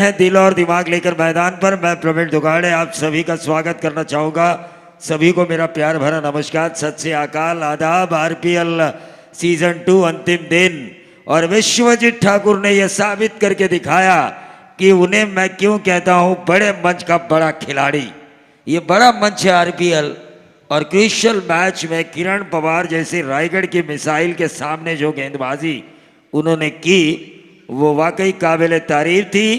है दिल और दिमाग लेकर मैदान पर। मैं प्रवीण दुगाड़े आप सभी का स्वागत करना चाहूँगा। सभी को मेरा प्यार भरा नमस्कार, सत श्री अकाल, आदाब। आरपीएल सीजन 2 अंतिम दिन और विश्वजीत ठाकुर ने यह साबित करके दिखाया कि उन्हें मैं क्यों कहता हूँ बड़े मंच का बड़ा खिलाड़ी। ये बड़ा मंच है आरपीएल और क्रूशियल मैच में किरण पवार जैसे रायगढ़ की मिसाइल के सामने जो गेंदबाजी उन्होंने की वो वाकई काबिल तारीफ थी।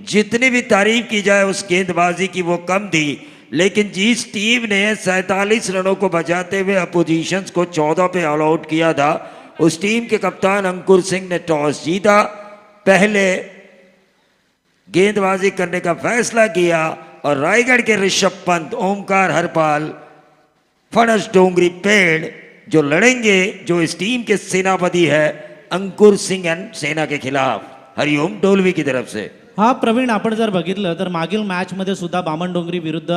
जितनी भी तारीफ की जाए उस गेंदबाजी की वो कम थी, लेकिन जिस टीम ने 47 रनों को बचाते हुए अपोजिशंस को 14 पे ऑल आउट किया था, उस टीम के कप्तान अंकुर सिंह ने टॉस जीता, पहले गेंदबाजी करने का फैसला किया और रायगढ़ के ऋषभ पंत, ओमकार हरपाल, फणस डोंगरी पेड़ जो लड़ेंगे, जो इस टीम के सेनापति है अंकुर सिंह एंड सेना के खिलाफ। हरिओम डोलवी की तरफ से। हा प्रवीण, आपण जर बघितलं तर मागील मॅचमध्ये सुद्धा बामणडोंगरी विरुद्ध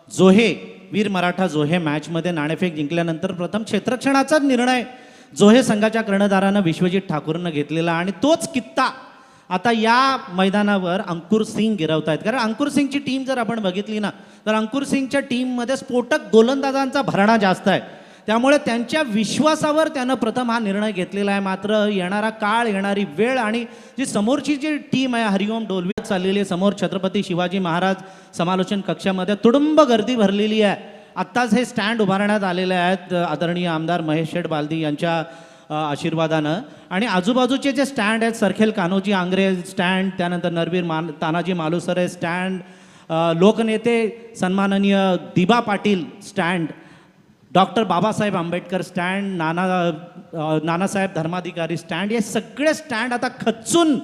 जोहे, वीर मराठा जोहे मॅचमध्ये नाणेफेक जिंकल्यानंतर प्रथम क्षेत्ररक्षणाचा निर्णय जोहे संघाच्या कर्णधारानं विश्वजीत ठाकूरनं घेतलेला आणि तोच कित्ता आता या मैदानावर अंकुर सिंग गिरवतायत. कारण अंकुर सिंगची टीम जर आपण बघितली ना तर अंकुर सिंगच्या टीममध्ये स्फोटक गोलंदाजांचा भरणा जास्त आहे, त्यामुळे त्यांच्या विश्वासावर त्यानं प्रथम हा निर्णय घेतलेला आहे. मात्र येणारा काळ, येणारी वेळ आणि जी समोरची जी टीम आहे हरिओम डोलवी चाललेली आहे, समोर छत्रपती शिवाजी महाराज समालोचन कक्षामध्ये तुडुंब गर्दी भरलेली आहे. आत्ताच हे स्टँड उभारण्यात आलेले आहेत आदरणीय आमदार महेश शेठ बालदी यांच्या आशीर्वादानं, आणि आजूबाजूचे जे स्टँड आहेत सरखेल कान्होजी आंग्रे स्टँड, त्यानंतर नरवीर तानाजी मालुसरे स्टँड, लोकनेते सन्माननीय दिबा Patil stand, doctor Babasaheb Ambedkar stand, Nanasaheb Dharmadhikari stand, हे सगळे स्टँड आता खच्चून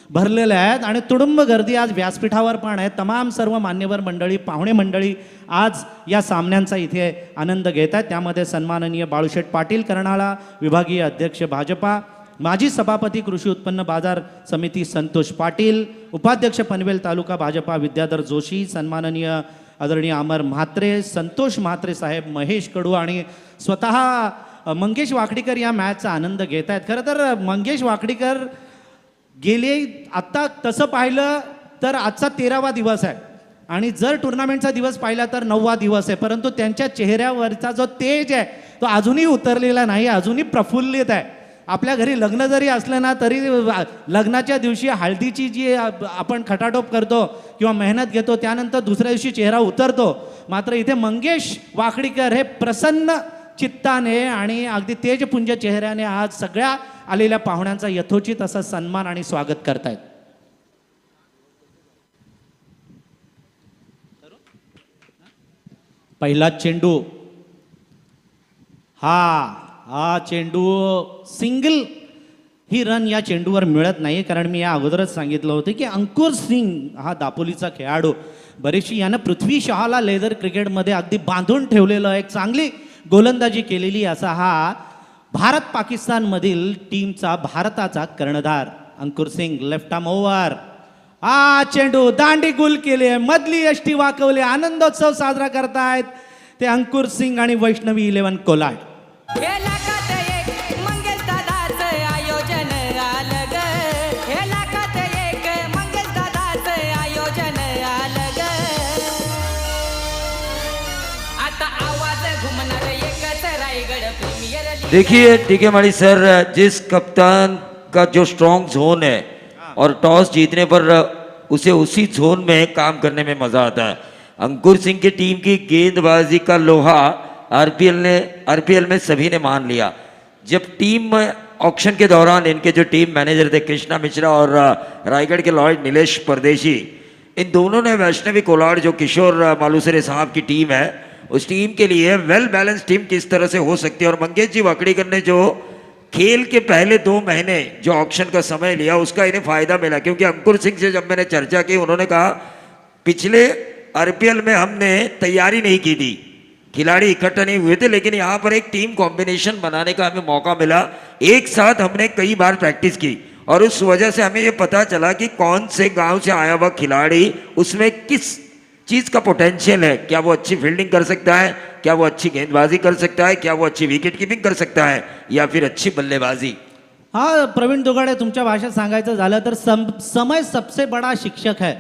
भरलेले आहेत आणि तुडुंब गर्दी आज व्यासपीठावर पण आहे. तमाम सर्व मान्यवर मंडळी, पाहुणे मंडळी आज या सामन्यांचा इथे आनंद घेत आहेत. त्यामध्ये सन्माननीय बाळूशेठ पाटील कर्नाळा, विभागीय अध्यक्ष भाजपा, माजी सभापती कृषी उत्पन्न बाजार समिती संतोष पाटील, उपाध्यक्ष पनवेल तालुका भाजपा विद्याधर जोशी, सन्माननीय आदरणीय अमर म्हात्रे, संतोष म्हात्रे साहेब, महेश कडू आणि स्वतः मंगेश वाकडीकर या मॅचचा आनंद घेत आहेत. खरं तर मंगेश वाकडीकर गेले, आत्ता तसं पाहिलं तर आजचा 13वा दिवस आहे आणि जर टुर्नामेंटचा दिवस पाहिला तर 9वा दिवस आहे, परंतु त्यांच्या चेहऱ्यावरचा जो तेज आहे तो अजूनही उतरलेला नाही, अजूनही प्रफुल्लित आहे. आपल्या घरी लग्न जरी असलं ना तरी लग्नाच्या दिवशी हळदीची जी आपण खटाटोप करतो किंवा मेहनत घेतो त्यानंतर दुसऱ्या दिवशी चेहरा उतरतो, मात्र इथे मंगेश वाकडीकर हे प्रसन्न चित्ताने आणि अगदी तेजपुंज चेहऱ्याने आज सगळ्या आलेल्या पाहुण्यांचा यथोचित असा सन्मान आणि स्वागत करतायत. पहिला चेंडू, हा चेंडू सिंगल ही रन या चेंडूवर मिळत नाही, कारण मी या अगोदरच सांगितलं होतं की अंकुर सिंग हा दापोलीचा खेळाडू बरीचशी यानं पृथ्वी शहाला लेदर क्रिकेटमध्ये अगदी बांधून ठेवलेलं, एक चांगली गोलंदाजी केलेली असा हा भारत पाकिस्तानमधील टीमचा, भारताचा कर्णधार अंकुर सिंग. लेफ्ट आर्म ओव्हर, हा चेंडू दांडी गुल केले, मधली यष्टी वाकवले, आनंदोत्सव साजरा करतायत ते अंकुर सिंग आणि वैष्णवी 11 कोलाड. देखिए टीके माड़ी सर, जिस कप्तान का जो स्ट्रॉन्ग जोन है और टॉस जीतने पर उसे उसी जोन में काम करने में मजा आता है। अंकुर सिंह की टीम की गेंदबाजी का लोहा आरपीएल में सभी ने मान लिया। जब टीम ऑक्शन के दौरान इनके जो टीम मैनेजर थे कृष्णा मिश्रा और रायगढ़ के लॉर्ड नीलेश परदेशी, इन दोनों ने वैष्णवी कोलाड जो किशोर मालूसरे साहब की टीम है उस टीम के लिए वेल बैलेंस टीम किस तरह से हो सकती है, और मंगेश जी वाकडीकर ने जो खेल के पहले 2 महीने जो ऑक्शन का समय लिया उसका इन्हें फायदा मिला। क्योंकि अंकुर सिंह से जब मैंने चर्चा की उन्होंने कहा पिछले आरपीएल में हमने तैयारी नहीं की थी, खिलाड़ी इकट्ठा नहीं हुए थे, लेकिन यहाँ पर एक टीम कॉम्बिनेशन बनाने का हमें मौका मिला, एक साथ हमने कई बार प्रैक्टिस की और उस वजह से हमें ये पता चला कि कौन से गांव से आया हुआ खिलाड़ी उसमें किस चीज़ का पोटेंशियल है, क्या वो अच्छी फील्डिंग कर सकता है, क्या वो अच्छी गेंदबाजी कर सकता है, क्या वो अच्छी विकेट कीपिंग कर सकता है या फिर अच्छी बल्लेबाजी। हा प्रवीण दुगाडे, तुमच्या भाषेत सांगायचं झालं तर समय सबसे बडा शिक्षक है,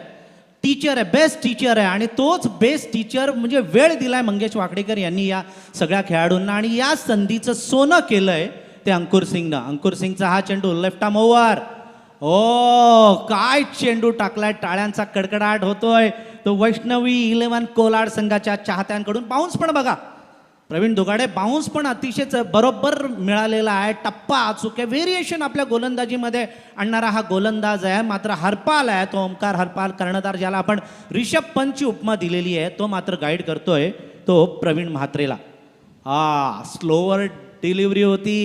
टीचर आहे, बेस्ट टीचर आहे. आणि तोच बेस्ट टीचर म्हणजे वेळ दिलाय मंगेश वाकडेकर यांनी या सगळ्या खेळाडूंना, आणि या संधीचं सोनं केलंय ते अंकुर सिंगनं. अंकुर सिंगचा हा चेंडू लेफ्ट आर्म ओव्हर. ओ काय चेंडू टाकलाय, टाळ्यांचा कडकडाट होतोय. तो वैष्णवी 11 कोलाड संघाच्या चाहत्यांकडून बाउन्स पण बघा, प्रवीण दुगाडे बाउन्स पण अतिशय बरोबर मिळालेला आहे. टप्पा अचूक आहे, व्हेरिएशन आपल्या गोलंदाजीमध्ये आणणारा हा गोलंदाज आहे. मात्र हरपाल आहे तो, ओमकार हरपाल, कर्णधार ज्याला आपण रिषभ पंतची उपमा दिलेली आहे, तो मात्र गाईड करतोय तो प्रवीण म्हात्रेला. स्लोवर डिलिव्हरी होती,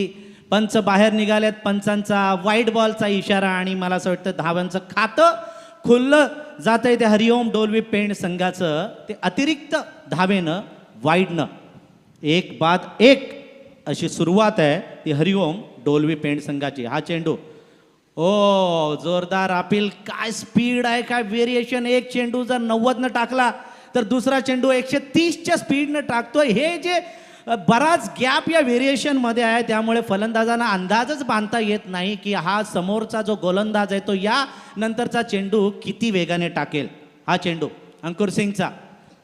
पंच बाहेर निघालेत, पंचांचा वाईट बॉलचा इशारा, आणि मला असं वाटतं धावांचं खातं खुललं जातंय ते हरिओम डोलवी पेंड संघाचं. ते अतिरिक्त धावेनं वाईडनं 1-1 अशी सुरुवात आहे ती हरिओम डोलवी पेंड संघाची. हा चेंडू ओ जोरदार अपील, काय स्पीड आहे, काय व्हेरिएशन. एक चेंडू जर 90 टाकला तर दुसरा चेंडू 130च्या स्पीडनं टाकतोय. हे जे बराच गॅप या व्हेरिएशनमध्ये आहे, त्यामुळे फलंदाजांना अंदाजच बांधता येत नाही की हा समोरचा जो गोलंदाज आहे तो या नंतरचा चेंडू किती वेगाने टाकेल. हा चेंडू अंकुर सिंगचा,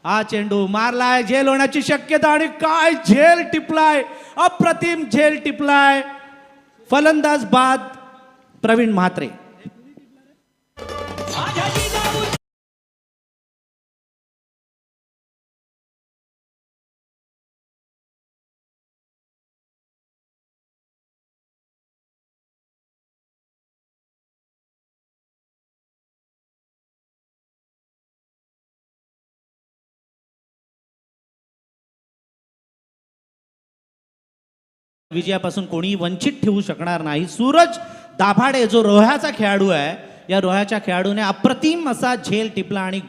हा चेंडू मारलाय, झेल होण्याची शक्यता, आणि काय झेल टिपलाय, अप्रतिम झेल टिपलाय. फलंदाज बाद प्रवीण म्हात्रे. विजयापासून कोणी वंचित ठेवू शकणार नाही. सूरज दाभाडे जो रोह्याचा खेळाडू आहे, या रोह्याच्या खेळाडूने अप्रतिम असा झेल टिपला, आणि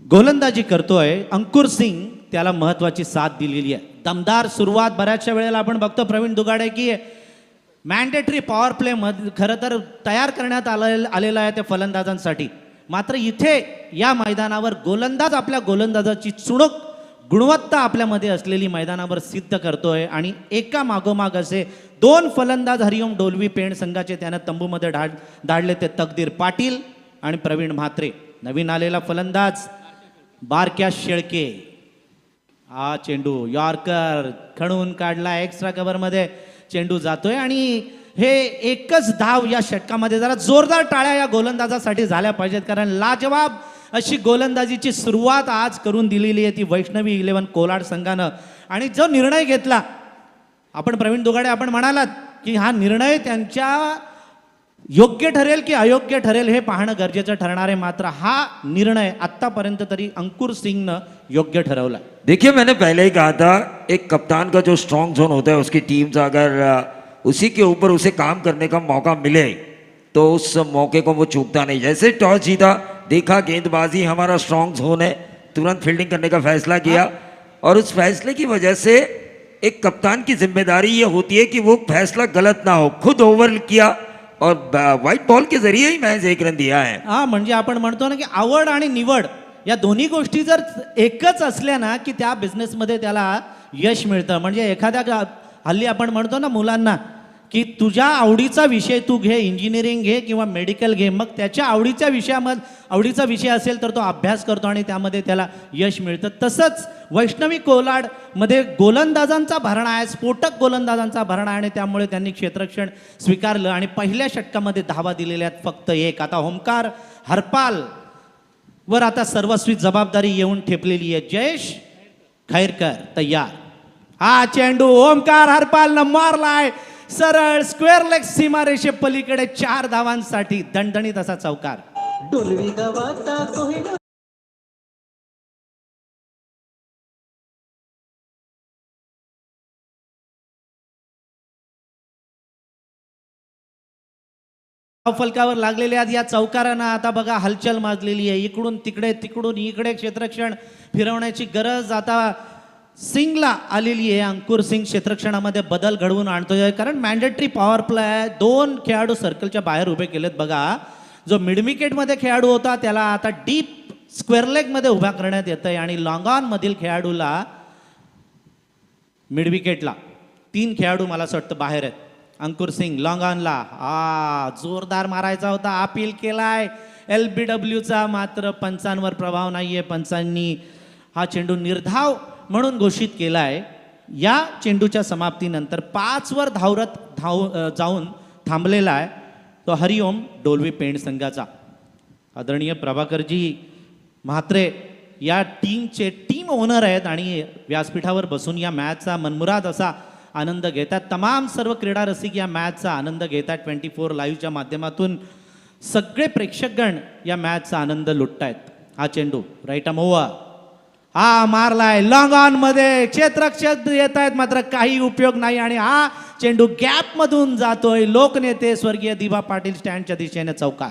गोलंदाजी करतोय अंकुर सिंग, त्याला महत्वाची साथ दिलेली आहे. दमदार सुरुवात. बऱ्याचशा वेळेला आपण बघतो प्रवीण दुगाडे की मॅन्डेटरी पॉवर प्ले मध्ये खरं तर तयार करण्यात आलेला आहे त्या फलंदाजांसाठी. मात्र इथे या मैदानावर गोलंदाज आपल्या गोलंदाजाची चुणूक गुणवत्ता आपल्यामध्ये असलेली मैदानावर सिद्ध करतोय, आणि एका मागोमाग असे 2 फलंदाज हरिओम डोलवी पेंड संघाचे त्यानं तंबूमध्ये धाडले. ते तकदीर पाटील आणि प्रवीण म्हात्रे. नवीन आलेला फलंदाज बारक्या शेळके. हा चेंडू यॉर्कर खणून काढला, एक्स्ट्रा कव्हरमध्ये चेंडू जातोय, आणि हे एकच धाव या षटकामध्ये. जरा जोरदार टाळ्या या गोलंदाजासाठी झाल्या पाहिजेत, कारण लाजवाब अशी गोलंदाजीची सुरुवात आज करून दिलेली आहे ती वैष्णवी 11 कोलाड संघानं. आणि जो निर्णय घेतला आपण, प्रवीण दुगाडे आपण म्हणालात की हा निर्णय त्यांच्या योग्य ठरेल की अयोग्य ठरेल हे पाहणं गरजेचं ठरणार आहे. मात्र हा निर्णय आत्तापर्यंत तरी अंकुर सिंगनं योग्य ठरवला. देखिए, मैंने पहले ही कहा था, एक कप्तान का जो स्ट्रॉन्ग जोन होता है उसकी टीम से अगर उसी के ऊपर उसे काम करने का मौका मिले तो उस मौके को वो चूकता नहीं. जैसे टॉस जीता, देखा गेंदबाजी हमारा स्ट्रॉन्ग जोन है, तुरंत फील्डिंग करने का फैसला किया, और उस फैसले की वजह से एक कप्तान की जिम्मेदारी ये होती है कि वो फैसला गलत ना हो. खुद ओवर किया और व्हाइट बॉल के जरिए ही मैच 1 रन दिया है. हा, म्हणजे आपण म्हणतो ना की आवड आणि निवड या दोन्ही गोष्टी जर एकच असल्या ना की त्या बिझनेसमध्ये त्याला यश मिळतं. म्हणजे एखाद्या हल्ली आपण म्हणतो ना मुलांना की तुझ्या आवडीचा विषय तू घे, इंजिनिअरिंग घे किंवा मेडिकल घे, मग त्याच्या आवडीचा विषय असेल तर तो अभ्यास करतो आणि त्यामध्ये त्याला यश मिळतं. तसंच वैष्णवी कोलाडमध्ये गोलंदाजांचा भरणा आहे, स्फोटक गोलंदाजांचा भरणा आहे, आणि त्यामुळे त्यांनी क्षेत्ररक्षण स्वीकारलं आणि पहिल्या षटकामध्ये धावा दिलेल्या आहेत फक्त 1. आता ओमकार हरपाल वर आता सर्वस्वी जबाबदारी येऊन ठेपलेली आहे. जयेश खैरकर तयार. हा चेंडू ओमकार हरपालनं मारलाय सरळ स्क्वेअर लेग सीमारेषे पलीकडे 4 धावांसाठी दणदणीत असा चौकार. डोलवी गावात कोहिनूर फलकावर लागलेले आहेत या चौकारांना आता बघा हलचल माजलेली आहे. इकडून तिकडे, तिकडून इकडे क्षेत्ररक्षण फिरवण्याची गरज आता सिंगला आलेली आहे. अंकुर सिंग क्षेत्ररक्षणामध्ये बदल घडवून आणतोय, कारण मॅन्डेटरी पॉवर प्ले आहे. 2 खेळाडू सर्कलच्या बाहेर उभे केलेत बघा. जो मिड विकेटमध्ये खेळाडू होता त्याला आता डीप स्क्वेअर लेगमध्ये उभा करण्यात येतंय, आणि लॉंग ऑन मधील खेळाडूला मिड विकेटला 3 खेळाडू मला असं वाटतं बाहेर आहेत. अंकुर सिंग लॉंग ऑनला जोरदार मारायचा होता, अपील केलाय LBWचा, मात्र पंचांवर प्रभाव नाहीये. पंचांनी हा चेंडू निर्धाव म्हणून घोषित केलाय. या चेंडूच्या समाप्तीनंतर 5 वर जाऊन थांबलेला आहे तो हरिओम डोलवी पेंड संघाचा. आदरणीय प्रभाकरजी म्हात्रे या टीमचे टीम ओनर आहेत आणि व्यासपीठावर बसून या मॅचचा मनमुराद असा आनंद घेतात. तमाम सर्व क्रीडा रसिक या मॅचचा आनंद घेतात. 24 लाईव्हच्या माध्यमातून सगळे प्रेक्षकगण या मॅचचा आनंद लुटतायत. हा चेंडू राईट ओव्हर, हा मारलाय लॉंग ऑन मध्ये, क्षेत्ररक्षक येत आहेत मात्र काही उपयोग नाही आणि हा चेंडू गॅप मधून जातोय. लोकनेते स्वर्गीय दिबा पाटील स्टँडच्या दिशेने चौकार.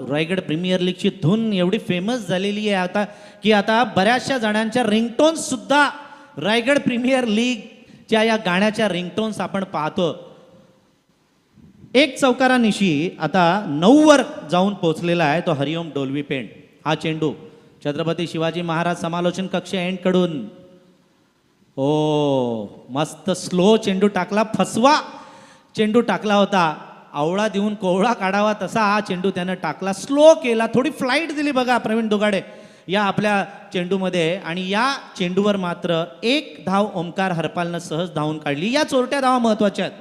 रायगड प्रीमियर लीगची धून एवढी फेमस झालेली आहे आता की आता बऱ्याचशा जणांच्या रिंगटोन्स सुद्धा रायगड प्रीमियर लीगच्या या गाण्याच्या रिंगटोन्स आपण पाहतो. एक चौकारानिशी आता 9 वर जाऊन पोहोचलेला आहे तो हरिओम डोलवी पेंड. हा चेंडू छत्रपती शिवाजी महाराज समालोचन कक्ष एंड कडून मस्त स्लो चेंडू टाकला, फसवा चेंडू टाकला होता. आवळा देऊन कोवळा काढावा तसा हा चेंडू त्यानं टाकला, स्लो केला, थोडी फ्लाईट दिली बघा प्रवीण दुगाडे या आपल्या चेंडूमध्ये. आणि या चेंडूवर मात्र 1 धाव ओमकार हरपालनं सहज धावून काढली. या चोरट्या धावा महत्वाच्या आहेत.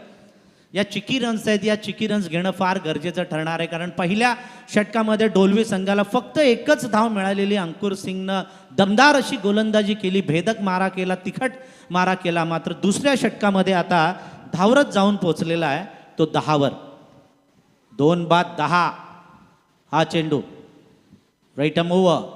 या चिकी रन्स आहेत, या चिकी रन्स घेणं फार गरजेचं ठरणार आहे. कारण पहिल्या षटकामध्ये डोलवी संघाला फक्त 1च धाव मिळालेली. अंकुर सिंगनं दमदार अशी गोलंदाजी केली, भेदक मारा केला, तिखट मारा केला. मात्र दुसऱ्या षटकामध्ये आता धावरत जाऊन पोहोचलेला आहे तो 10 वर. 2 बाद 10 हा चेंडू राईट ओव्हर.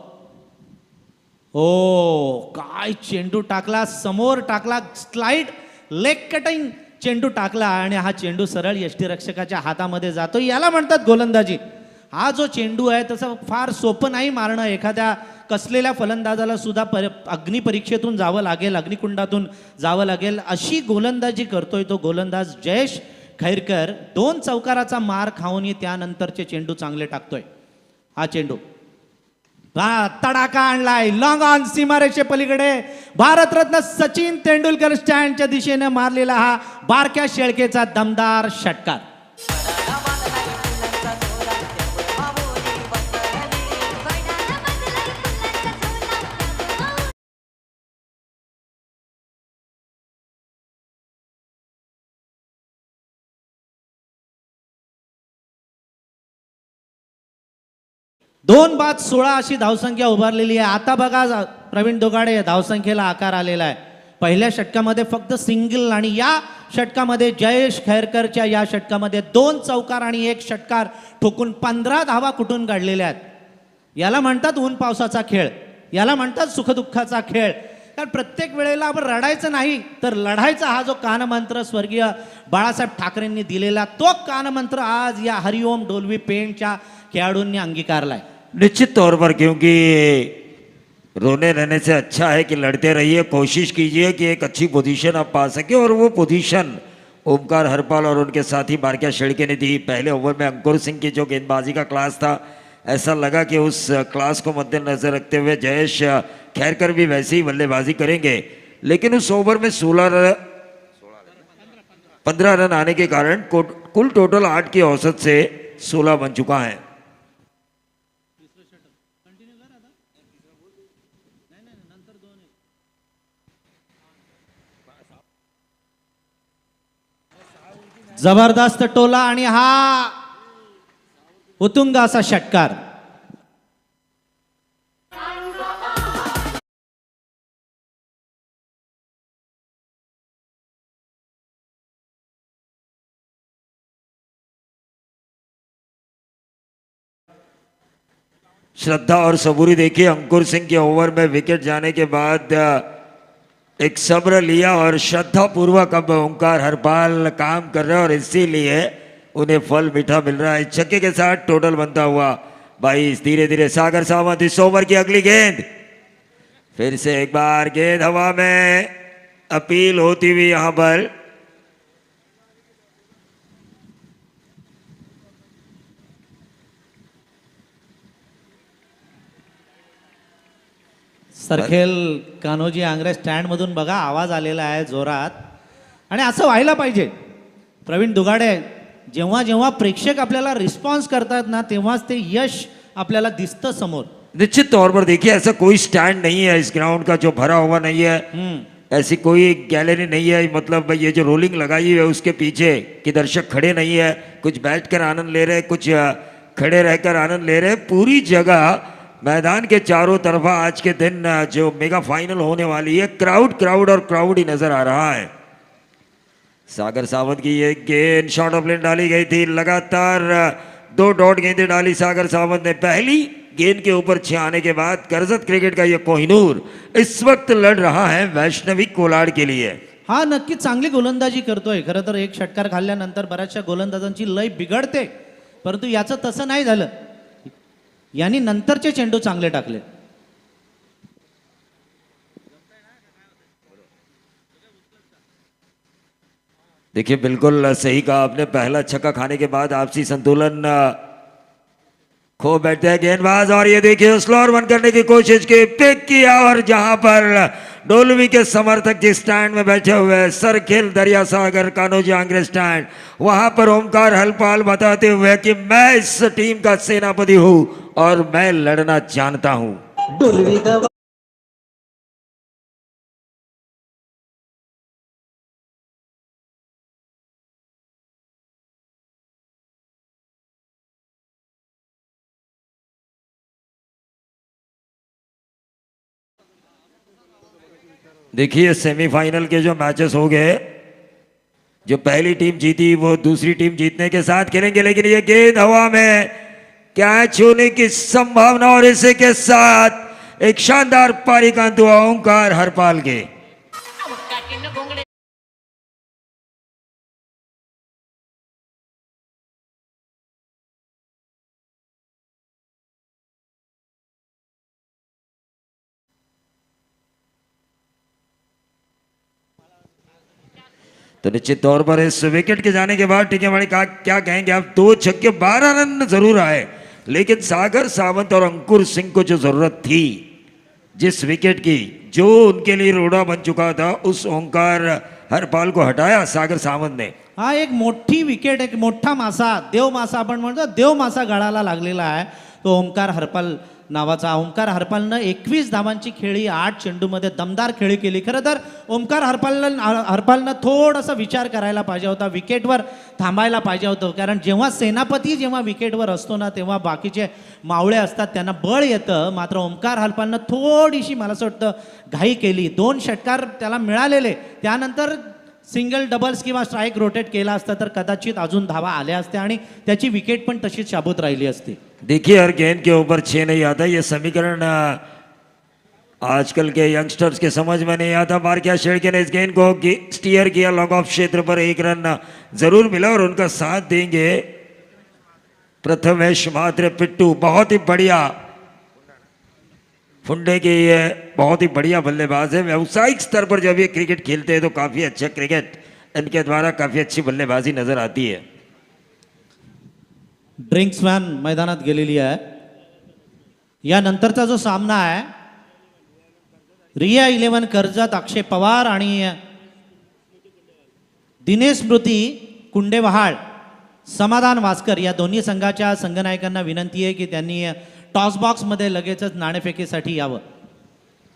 काय चेंडू टाकला, समोर टाकला, स्लाइड लेग कटिंग चेंडू टाकला आणि हा चेंडू सरळ यष्टीरक्षकाच्या हातामध्ये जातो. याला म्हणतात गोलंदाजी. हा जो चेंडू आहे तसं फार सोपं नाही मारणं. एखाद्या कसलेल्या फलंदाजाला सुद्धा अग्निपरीक्षेतून जावं लागेल, अग्निकुंडातून जावं लागेल, अशी गोलंदाजी करतोय तो गोलंदाज जयेश खैरकर. 2 चौकाराचा मार खाऊन त्यानंतरचे चेंडू चांगले टाकतोय. हा चेंडू तडाखा आणलाय लॉंग ऑन सीमारेषे पलीकडे. भारतरत्न सचिन तेंडुलकर स्टँडच्या दिशेने मारलेला हा बारक्या शेळकेचा दमदार षटकार. दोन बाद 16 अशी धावसंख्या उभारलेली आहे. आता बघा प्रवीण दोगाडे धावसंख्येला आकार आलेला आहे. पहिल्या षटकामध्ये फक्त सिंगल आणि या षटकामध्ये जयेश खैरकरच्या या षटकामध्ये 2 चौकार आणि 1 षटकार ठोकून 15 धावा कुठून काढलेल्या आहेत. याला म्हणतात ऊन पावसाचा खेळ, याला म्हणतात सुखदुःखाचा खेळ. कारण प्रत्येक वेळेला आपण रडायचं नाही तर लढायचा हा जो कानमंत्र स्वर्गीय बाळासाहेब ठाकरेंनी दिलेला तो कानमंत्र आज या हरिओम डोलवी पेंडच्या खिलाड़ूंनी अंगीकारलाय. निश्चित तौर पर, क्योंकि रोने रहने से अच्छा है कि लड़ते रहिए, कोशिश कीजिए कि एक अच्छी पोजीशन आप पा सके. और वो पोजीशन ओमकार हरपाल और उनके साथी बारक्या शेड़के ने दी. पहले ओवर में अंकुर सिंह की जो गेंदबाजी का क्लास था, ऐसा लगा कि उस क्लास को मद्देनजर रखते हुए जयेश खैरकर भी वैसे ही बल्लेबाजी करेंगे. लेकिन उस ओवर में 15 रन आने के कारण कुल टोटल 8 की औसत से 16 बन चुका है. जबरदस्त टोला आणि हा उत्तुंग असा षटकार. श्रद्धा और सबूरी देखिए. अंकुर सिंह के ओवर में विकेट जाने के बाद एक सब्र लिया और श्रद्धा पूर्वक अब ओंकार हरपाल काम कर रहे हैं और इसीलिए उन्हें फल मीठा मिल रहा है. छक्के के साथ टोटल बनता हुआ 22. धीरे धीरे सागर सावंत. इस ओवर की अगली गेंद फिर से एक बार गेंद हवा में, अपील होती हुई यहां पर. सरखेल कान्होजी आंग्रे स्टँडमधून बघा आवाज आलेला आहे जोरात. आणि असं व्हायला पाहिजे. प्रवीण दुगाडे, जेव्हा जेव्हा प्रेक्षक आपल्याला रिस्पॉन्स करतात ना, तेव्हाच ते यश आपल्याला दिसतं समोर. निश्चित तौर पर देखिए ऐसा कोई स्टैंड नहीं है इस ग्राउंड का जो भरा हुआ नहीं है, ऐसी कोई गैलरी नहीं है, मतलब ये जो रोलिंग लगाई हुई है उसके पीछे कि दर्शक खड़े नहीं है, कुछ बैठकर आनंद ले रहे, कुछ खड़े रहकर आनंद ले रहे. पूरी जगह मैदान के चारों तरफ आज के दिन जो मेगा फाइनल होने वाली है, क्राउड क्राउड और क्राउड ही नजर आ रहा है. सागर सावंत की ये गेंद शॉर्ट ऑफ लेन डाली गई थी. लगातार 2 डॉट गेंदें डाली सागर सावंत ने. पहली गेंद के ऊपर 6 आने के बाद कर्जत क्रिकेट का ये कोहिनूर इस वक्त लड़ रहा है वैष्णवी कोलाड के लिए. हा नक्कीच चांगली गोलंदाजी करतोय. खरं तर एक षटकार खाल्ल्यानंतर बऱ्याचशा गोलंदाजांची लय बिघडते, परंतु याचं तसं नाही झालं. यांनी नंतरचे चेंडू चांगले टाकले. देखिए बिल्कुल सही कहा आपने. पहला छक्का खाने के बाद आपसी संतुलन खो बैठते हैं गेंदबाज. और ये देखिए स्लोअर वन करने की कोशिश की, पिक किया, और जहां पर डोलवी के समर्थक जिस स्टैंड में बैठे हुए हैं, सरखेल दरिया सागर कान्होजी आंग्रे स्टैंड, वहां पर ओमकार हलपाल बताते हुए कि मैं इस टीम का सेनापति हूं और मैं लड़ना जानता हूं. डोलवी गावा देखिए सेमीफाइनल के जो मैचेस हो गए, जो पहली टीम जीती वो दूसरी टीम जीतने के साथ खेलेंगे, लेकिन ये गेंद हवा में कैच होने की संभावना, और इसी के साथ एक शानदार पारी का अंत हुआ ओंकार हरपाल के. तो निश्चित तौर पर इस विकेट के जाने के बाद टिकेवाड़ी का क्या कहेंगे आप. 2 छक्के 12 रन जरूर आए, लेकिन सागर सावंत और अंकुर सिंह को जो जरूरत थी जिस विकेट की, जो उनके लिए रोड़ा बन चुका था, उस ओंकार हरपाल को हटाया सागर सावंत ने. हा एक मोठी विकेट, एक मोठा मासा, देव मासा आपण म्हणतो, देव मासा गळाला लागलेला आहे तो ओमकार हरपाल नावाचा. ओमकार हरपालनं 21 धावांची खेळी 8 चेंडूमध्ये दमदार खेळी केली. खरं तर ओमकार हरपालनं थोडासा विचार करायला पाहिजे होता, विकेटवर थांबायला पाहिजे होतं. कारण जेव्हा सेनापती जेव्हा विकेटवर असतो ना, तेव्हा बाकीचे मावळे असतात त्यांना बळ येतं. मात्र ओमकार हरपालनं थोडीशी मला असं वाटतं घाई केली. 2 षटकार त्याला मिळालेले, त्यानंतर सिंगल डबल्स किंवा स्ट्राईक रोटेट केला असता तर कदाचित अजून धावा आल्या असत्या आणि त्याची विकेट पण तशीच शाबूत राहिली असती. देखिए हर गेंद के ऊपर 6 नहीं आता, ये समीकरण आजकल के यंगस्टर्स के समझ में नहीं आता. मार्किया शेड़के ने इस गेंद को स्टीयर किया, लॉन्ग ऑफ क्षेत्र पर 1 रन जरूर मिला, और उनका साथ देंगे प्रथमेश मात्रे पिट्टू. बहुत ही बढ़िया फुंडे के ये बहुत ही बढ़िया बल्लेबाज है. व्यावसायिक स्तर पर जब ये क्रिकेट खेलते हैं तो काफी अच्छा क्रिकेट इनके द्वारा काफी अच्छी बल्लेबाजी नजर आती है. ड्रिंक्समॅन मैदानात गेलेली आहे. यानंतरचा जो सामना आहे, रिया 11 कर्जत, अक्षय पवार आणि दिनेश स्मृती कुंडेवहाळ, समाधान वास्कर या दोन्ही संघाच्या संघनायकांना विनंती आहे की त्यांनी टॉस बॉक्स मध्ये लगेचच नाणेफेकीसाठी यावं.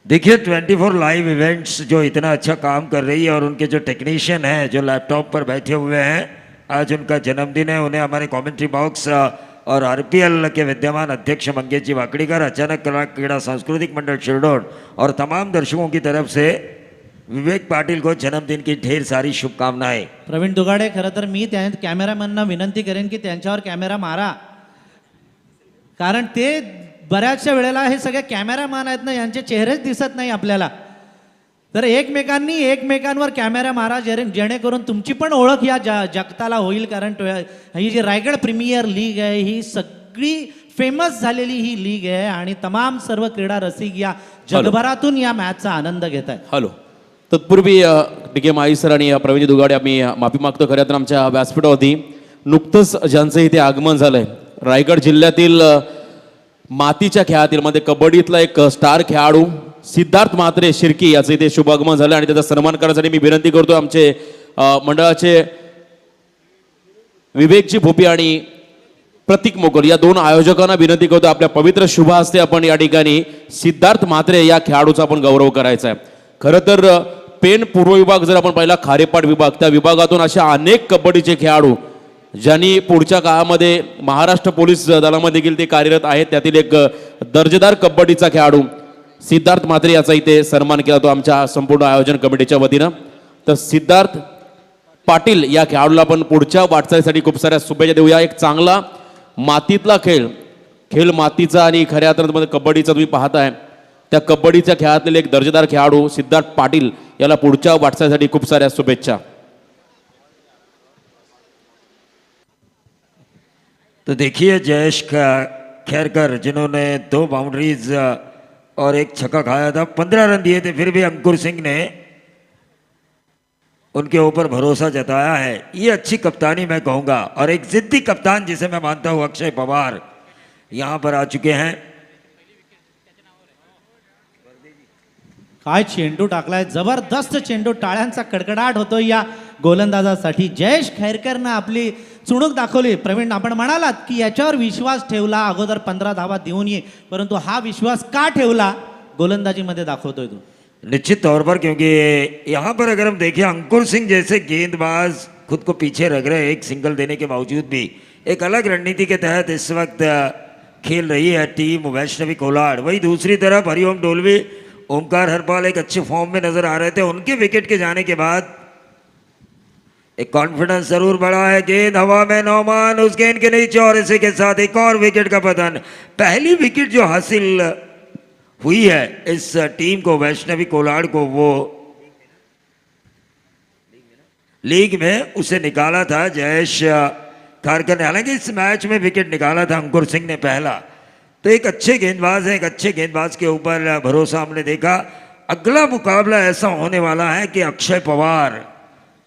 देखिए 24 लाइव इवेंट्स जो इतना अच्छा काम कर रही है, और उनके जो टेक्नीशियन हैं जो लैपटॉप पर बैठे हुए हैं, आज उनका जन्मदिन है. उन्हें हमारे कमेंट्री बॉक्स और आरपीएल के विद्यमान अध्यक्ष मंगेश जी वाकड़ीकर, अचानक क्रीड़ा सांस्कृतिक मंडल शिरडोन और तमाम दर्शकों की तरफ से विवेक पाटिल को जन्मदिन की ढेर सारी शुभकामनाएं. प्रवीण दुगाडे, खरं तर मी त्या कॅमेरामॅनना विनंती करेन की त्यांच्यावर कॅमेरा मारा, कारण ते बऱ्याचशा वेळेला हे सगळे कॅमेरामॅन आहेत ना, यांचे चेहरेच दिसत नाही आपल्याला. तर एकमेकांवर कॅमेरा मारा, जेणेकरून तुमची पण ओळख या जगताला होईल. कारण ही जी रायगड प्रीमियर लीग आहे, ही सगळी फेमस झालेली ही लीग आहे आणि तमाम सर्व क्रीडा रसिक या जगभरातून या मॅचचा आनंद घेत आहेत. हॅलो, तत्पूर्वी डी के माई सर आणि प्रवीण दुगाडे, आम्ही माफी मागतो. खऱ्या तर आमच्या व्यासपीठावरती नुकतंच ज्यांचं इथे आगमन झालंय, रायगड जिल्ह्यातील मातीच्या खेळातील मध्ये कबड्डीतला एक स्टार खेळाडू सिद्धार्थ म्हात्रे शिर्की याचं इथे शुभागमन झालं आणि त्याचा सन्मान करण्यासाठी मी विनंती करतो आमचे मंडळाचे विवेकजी भोपी आणि प्रतीक मोकर या दोन आयोजकांना विनंती करतो आपल्या पवित्र शुभ हस्ते आपण या ठिकाणी सिद्धार्थ म्हात्रे या खेळाडूचा आपण गौरव करायचा आहे. खरं तर पेन पूर्व विभाग जर आपण पाहिला खारेपाट विभाग त्या विभागातून अशा अनेक कबड्डीचे खेळाडू ज्यांनी पुढच्या काळामध्ये महाराष्ट्र पोलीस दलामध्ये देखील ते कार्यरत आहेत त्यातील एक दर्जेदार कबड्डीचा खेळाडू सिद्धार्थ म्हात्रे याचा इथे सन्मान केला तो आमच्या संपूर्ण आयोजन कमिटीच्या वतीनं. तर सिद्धार्थ पाटील या खेळाडूला आपण पुढच्या वाटचालीसाठी खूप साऱ्या शुभेच्छा देऊया. एक चांगला मातीतला खेळ मातीचा आणि खऱ्या अर्थामध्ये कबड्डीचा तुम्ही पाहताय त्या कबड्डीच्या खेळातले एक दर्जेदार खेळाडू सिद्धार्थ पाटील याला पुढच्या वाटचालीसाठी खूप साऱ्या शुभेच्छा. तो देखिए जयेश खैरकर जिन्होंने 2 बाउंड्रीज और एक छक्का खाया था, 15 रन दिए थे, फिर भी अंकुर सिंह ने उनके ऊपर भरोसा जताया है. ये अच्छी कप्तानी मैं कहूँगा. और एक जिद्दी कप्तान जिसे मैं मानता हूँ अक्षय पवार यहाँ पर आ चुके हैं. काय चेंडू टाकलाय, जबरदस्त चेंडू, टाळ्यांचा कडकडाट होतो या गोलंदाजासाठी. जयेश खैरकरनं आपली चुणूक दाखवली. प्रवीण, आपण म्हणालात की याच्यावर विश्वास ठेवला, अगोदर 15 धावा देऊन ये, परंतु हा विश्वास का ठेवला गोलंदाजीमध्ये दाखवतोय तो. निश्चित तौर पर, क्योंकि यहाँ पर अगर हम देखें अंकुर सिंह जैसे गेंदबाज खुद को पीछे रख रहे, एक सिंगल देने के बावजूद भी एक अलग रणनीति के तहत इस वक्त खेल रही है टीम वैष्णवी कोलाड. वही दूसरी तरफ हरिओम डोलवी, ओमकार हरपाल एक अच्छे फॉर्म में नजर आ रहे थे. उनके विकेट के जाने के बाद एक कॉन्फिडेंस जरूर बढ़ा है. गेंद हवा में, नौमान उस गेंद के नीचे और इसी के साथ एक और विकेट का पतन. पहली विकेट जो हासिल हुई है इस टीम को वैष्णवी कोलाड को वो लीग में उसे निकाला था जयेश खैरकर ने. हालांकि इस मैच में विकेट निकाला था अंकुर सिंह ने पहला. तो एक अच्छे गेंदबाज है, एक अच्छे गेंदबाज के ऊपर भरोसा हमने देखा. अगला मुकाबला ऐसा होने वाला है कि अक्षय पवार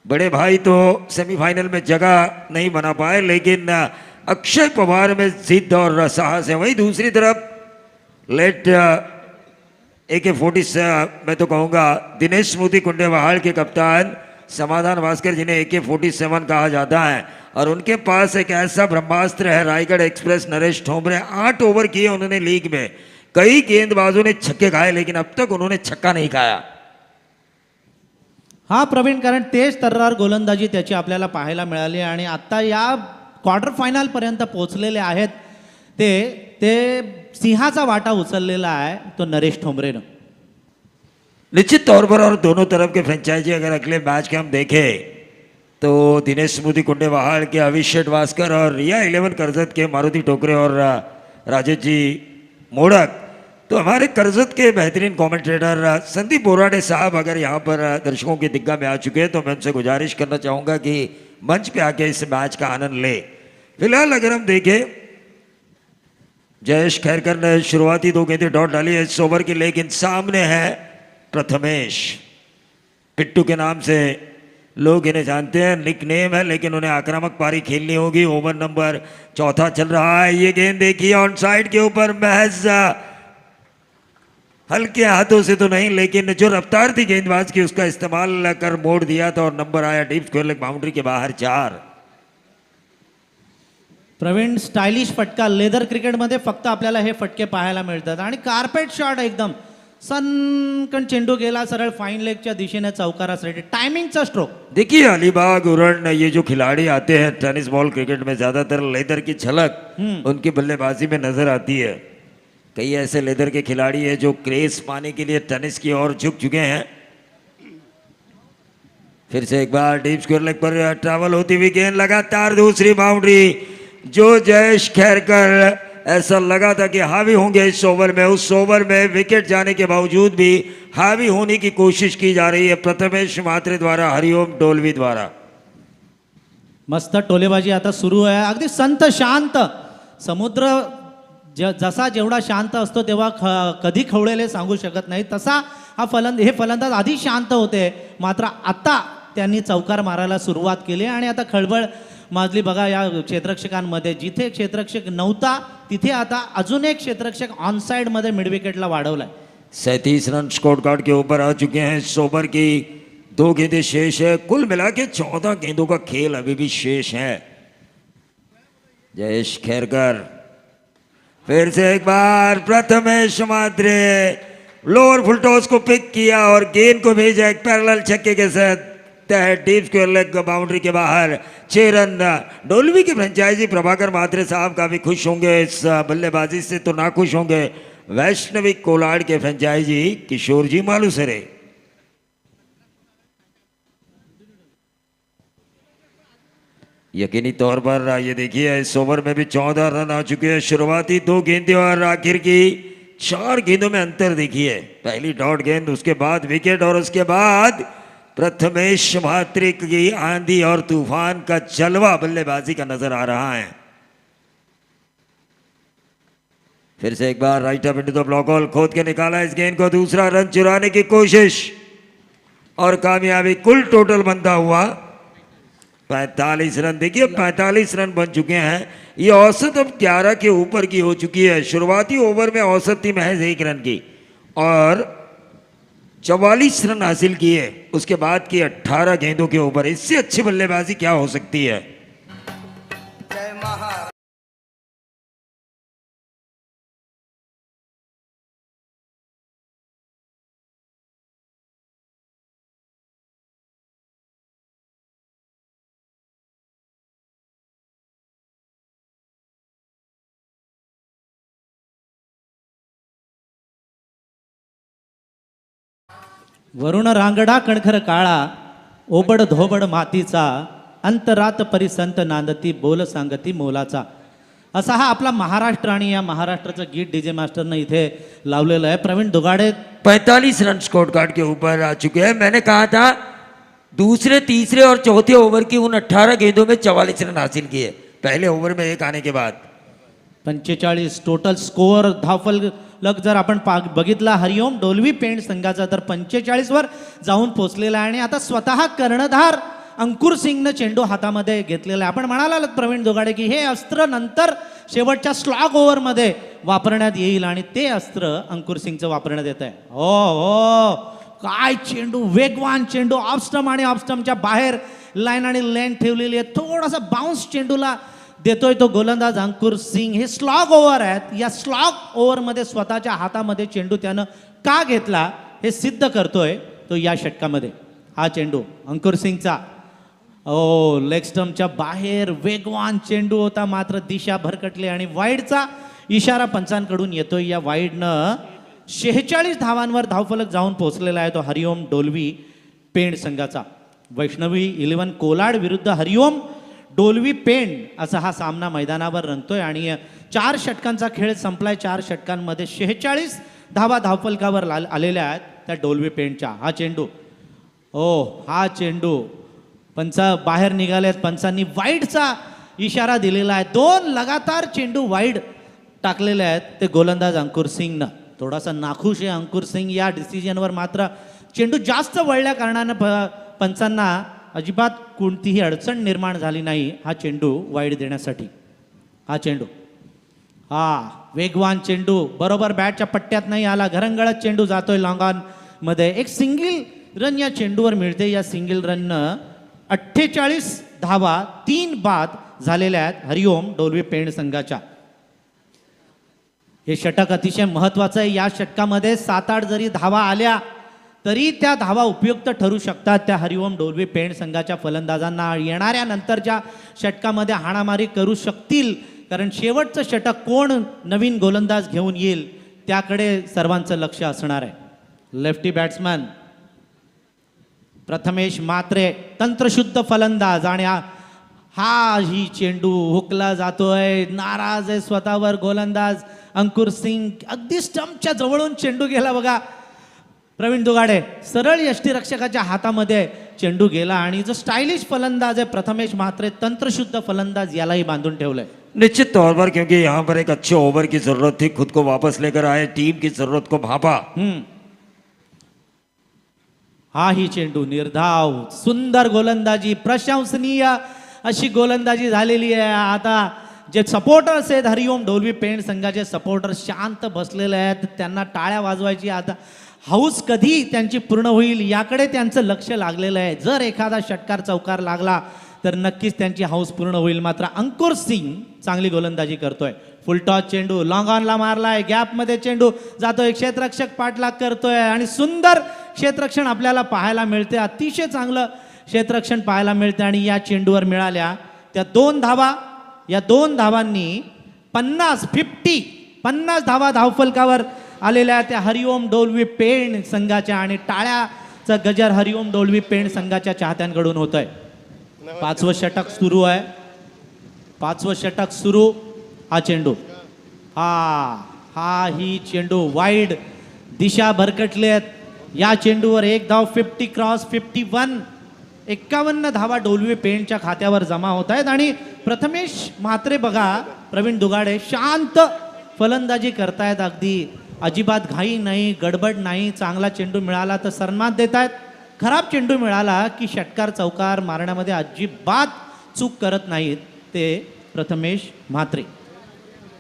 बड़े भाई तो सेमीफाइनल में जगह नहीं बना पाए, लेकिन अक्षय पवार में जिद और साहस है. वहीं दूसरी तरफ लेट AK-47 मैं तो कहूँगा दिनेश स्मृति कुंडेवाहाल के कप्तान समाधान भास्कर जिन्हें AK-47 कहा जाता है, और उनके पास एक ऐसा ब्रह्मास्त्र है रायगढ़ एक्सप्रेस नरेश ठोंबरे. 8 ओवर किए उन्होंने लीग में. कई गेंदबाजों ने छक्के खाए लेकिन अब तक उन्होंने छक्का नहीं खाया. हा प्रवीण, कारण तेज तर्रार गोलंदाजी त्याची आपल्याला पाहायला मिळाली आणि आता या क्वार्टर फायनल पर्यंत पोहोचलेले आहेत ते सिंहाचा वाटा उचललेला आहे तो नरेश ठोंबरेनं. निश्चित तौर पर. और दोनों तरफ के फ्रेंचाइजी अगर अगले मैच के हम देखें तो दिनेश स्मृति कुंडेवाहाल के अभिषेक भास्कर और रिया 11 कर्जत के मारुति टोकरे और राजेश जी मोड़क. तो हमारे कर्जत के बेहतरीन कमेंटेटर संदीप बोराडे साहब अगर यहाँ पर दर्शकों की दिग्गा में आ चुके हैं तो मैं उनसे गुजारिश करना चाहूँगा कि मंच पे आके इस मैच का आनंद ले. फिलहाल अगर हम देखें जयेश खैरकर ने शुरुआती 2 गेंदें डॉट डाली है इस ओवर की, लेकिन सामने है प्रथमेश. पिट्टू के नाम से लोग इन्हें जानते हैं, निक नेम है, लेकिन उन्हें आक्रामक पारी खेलनी होगी. ओवर नंबर 4 चल रहा है. ये गेंद देखिए ऑन साइड के ऊपर, महज हल्के हाथों से तो नहीं, लेकिन जो रफ्तार थी गेंदबाज की उसका इस्तेमाल कर मोड़ दिया था और नंबर आया डीप स्क्वेयर लेग बाउंड्री के बाहर 4. प्रवीण, स्टायलिश फटका. लेदर क्रिकेटमध्ये फक्त आपल्याला हे फटके पाहायला मिळतात आणि कार्पेट शॉट एकदम सनकन चेंडू गेला सरळ फाइन लेगच्या दिशेने चौकारासाठी. टायमिंगचा स्ट्रोक. देखिए अलीबाग उरण ये जो खिलाड़ी आते हैं टेनिस बॉल क्रिकेट में ज्यादातर लेदर की झलक उनकी बल्लेबाजी में नजर आती है. कई ऐसे लेदर के खिलाड़ी हैं जो क्रेज पाने के लिए टेनिस की ओर झुक चुके हैं. फिर से एक बार डीप स्क्वायर लेग पर ट्रैवल होती हुई गेंद, लगातार दूसरी बाउंड्री. जो जयेश खैरकर ऐसा लगा था कि हावी होंगे इस ओवर में, उस ओवर में विकेट जाने के बावजूद भी हावी होने की कोशिश की जा रही है प्रथमेश म्हात्रे द्वारा, हरिओम डोलवी द्वारा. मस्त टोलेबाजी आता सुरू आहे. अगदी संत शांत. समुद्र जसा जेवढा शांत असतो तेव्हा कधी खवळेले सांगू शकत नाही, तसा हे फलंदाज आधी शांत होते, मात्र आता त्यांनी चौकार मारायला सुरुवात केली आणि आता खळबळ माजली बघा या क्षेत्ररक्षकांमध्ये. जिथे क्षेत्ररक्षक नव्हता तिथे आता अजून एक क्षेत्ररक्षक ऑनसाइड मध्ये मिड विकेटला वाढवलाय. 37 रन स्कोर कार्ड के ऊपर आ चुके हैं। इस ओवर की 2 गेंदें शेष है। कुल मिला के 14 गेंदों का खेल अभी भी शेष है। जयेश खैरकर फिर से एक बार प्रथमेश मात्रे लोअर फुल टॉस को पिक किया और गेंद को भेजा एक पैरेलल छक्के के साथ तहत डीप स्क्वायर लेग बाउंड्री के बाहर 6 रन। डोलवी के फ्रेंचाइजी प्रभाकर मात्रे साहब काफी खुश होंगे इस बल्लेबाजी से, तो ना खुश होंगे वैष्णवी कोलाड के फ्रेंचाइजी किशोर जी मालूसरे। यकीनी तौर पर ये देखिए इस ओवर में भी 14 रन आ चुके हैं। शुरुआती 2 गेंदें और आखिर की 4 गेंदों में अंतर देखिए। पहली डॉट गेंद, उसके बाद विकेट और उसके बाद प्रथमेश महात्रे की आंधी और तूफान का जलवा बल्लेबाजी का नजर आ रहा है। फिर से एक बार right up into the block hole खोद के निकाला इस गेंद को। दूसरा रन चुराने की कोशिश और कामयाबी। कुल टोटल बनता हुआ 45 रन। देखिए 45 रन बन चुके हैं। ये औसत अब 11 के ऊपर की हो चुकी है। शुरुआती ओवर में औसत थी महज 1 रन की और 44 रन हासिल किए उसके बाद की 18 गेंदों के ऊपर। इससे अच्छी बल्लेबाजी क्या हो सकती है। वरुण रांगडा कणखर काळा ओबड धोबड मातीचा अंतरात परिसंत नांदती बोल सांगती मोलाचा. असा हा आपला महाराष्ट्र आणि या महाराष्ट्राचं गीत डीजे मास्टरनं इथे लावलेलं आहे. Pravin Dugade 45 run score card के ऊपर आ चुके हैं। मैंने कहा था दूसरे, तीसरे और चौथे ओवर की उन 18 गेंदों में 44 रन हासिल किए पहले ओवर में 1 आने के बाद। 45 टोटल स्कोअर धावफलक जर आपण बघितला हरिओम डोलवी पेंट संघाचा तर 45 वर जाऊन पोहोचलेला आहे. आणि आता स्वतः कर्णधार अंकुर सिंगनं चेंडू हातामध्ये घेतलेला आहे. आपण म्हणाला प्रवीण दोगाडे की हे अस्त्र नंतर शेवटच्या स्लॉग ओव्हरमध्ये वापरण्यात येईल आणि ते अस्त्र अंकुर सिंगचं वापरण्यात येत आहे. हो हो, काय चेंडू, वेगवान चेंडू, ऑफस्टम आणि ऑफस्टमच्या बाहेर लाईन आणि लेन ठेवलेली आहे. थोडासा बाउन्स चेंडूला देतोय तो गोलंदाज अंकुर सिंग. हे स्लॉग ओव्हर आहेत. या स्लॉग ओव्हरमध्ये स्वतःच्या हातामध्ये चेंडू त्यानं का घेतला हे सिद्ध करतोय तो या षटकामध्ये. हा चेंडू अंकुर सिंगचा लेग स्टंपच्या बाहेर वेगवान चेंडू होता, मात्र दिशा भरकटली आणि वाईडचा इशारा पंचांकडून येतोय. या वाईडनं 46 धावांवर धावफलक जाऊन पोहोचलेला आहे तो हरिओम डोलवी पेंड संघाचा. वैष्णवी 11 कोलाड विरुद्ध हरिओम डोलवी पेंड असा हा सामना मैदानावर रंगतोय. आणि 4 षटकांचा खेळ संपलाय. 4 षटकांमध्ये 46 धावा धावफलकावर आलेल्या आहेत त्या डोलवी पेंडच्या. हा चेंडू, हा चेंडू पंच बाहेर निघालेत. पंचांनी वाईडचा इशारा दिलेला आहे. 2 लगातार चेंडू वाईड टाकलेले आहेत ते गोलंदाज अंकुर सिंगनं. थोडासा नाखुश आहे अंकुर सिंग या डिसिजनवर. मात्र चेंडू जास्त वळल्या कारणानं पंचांना अजिबात कोणतीही अडचण निर्माण झाली नाही हा चेंडू वाईड देण्यासाठी. हा चेंडू, वेगवान चेंडू बरोबर बॅटच्या पट्ट्यात नाही आला. घरंगळत चेंडू जातोय लॉंग ऑन मध्ये. एक सिंगल रन या चेंडूवर मिळते. या सिंगल रननं 48 धावा 3 बाद झालेल्या आहेत हरिओम डोलवी पेंड संघाच्या. हे षटक अतिशय महत्वाचं आहे. या षटकामध्ये 7-8 जरी धावा आल्या तरी त्या धावा उपयुक्त ठरू शकतात त्या हरिओम डोलवी पेंड संघाच्या फलंदाजांना. येणाऱ्या नंतरच्या षटकामध्ये हाणामारी करू शकतील, कारण शेवटचं षटक कोण नवीन गोलंदाज घेऊन येईल त्याकडे सर्वांचं लक्ष असणार आहे. लेफ्टी बॅट्समॅन प्रथमेश मात्रे तंत्रशुद्ध फलंदाज. आणि ही चेंडू हुकला जातोय. नाराज आहे स्वतःवर गोलंदाज अंकुर सिंग. अगदी स्टंपच्या जवळून चेंडू गेला बघा. प्रवीण दुगाडे, सरळ यष्टीरक्षकाच्या हातामध्ये चेंडू गेला. आणि जो स्टाइलिश फलंदाज आहे प्रथमेश म्हात्रे, तंत्रशुद्ध फलंदाज, यालाही बांधून ठेवलंय. निश्चित तौर पर, क्योंकि यहाँ पर एक अच्छे ओवर की जरूरत थी. खुद को वापस लेकर आए, टीम की जरूरत को भापा. ही चेंडू निर्धाव, सुंदर गोलंदाजी, प्रशंसनीय अशी गोलंदाजी झालेली आहे. आता जे सपोर्टर्स आहेत हरिओम डोलवी पेंट संघाचे सपोर्टर शांत बसलेले आहेत, त्यांना टाळ्या वाजवायची आता हौस कधी त्यांची पूर्ण होईल याकडे त्यांचं लक्ष लागलेलं आहे. जर एखादा षटकार चौकार लागला तर नक्कीच त्यांची हौस पूर्ण होईल. मात्र अंकुर सिंग चांगली गोलंदाजी करतोय. फुलटॉस चेंडू लॉंग ऑनला मारलाय, गॅपमध्ये चेंडू जातोय, क्षेत्ररक्षक पाठलाग करतोय आणि सुंदर क्षेत्ररक्षण आपल्याला पाहायला मिळते. अतिशय चांगलं क्षेत्ररक्षण पाहायला मिळते आणि या चेंडूवर मिळाल्या त्या 2 धावा. या 2 धावांनी 50 धावा धावफलकावर आलेल्या त्या हरिओम डोलवी पेंट संघाच्या आणि टाळ्याचा गजर हरिओम डोलवी पेंट संघाच्या चाहत्यांकडून होत आहे. 5वं षटक सुरू आहे. 5वं षटक सुरू. हा चेंडू ही चेंडू वाईड दिशा भरकटले आहेत. या चेंडूवर 1 धाव 50 क्रॉस 51. 51 धावा डोलवी पेंटच्या खात्यावर जमा होत आहेत आणि प्रथमेश म्हात्रे बघा, प्रवीण दुगाडे शांत फलंदाजी करतायत. अगदी अजिबात घाई नाही, गडबड नाही. चांगला चेंडू मिळाला तर सन्मान देत आहेत. खराब चेंडू मिळाला की षटकार चौकार मारण्यामध्ये अजिबात चूक करत नाहीत ते प्रथमेश म्हात्रे.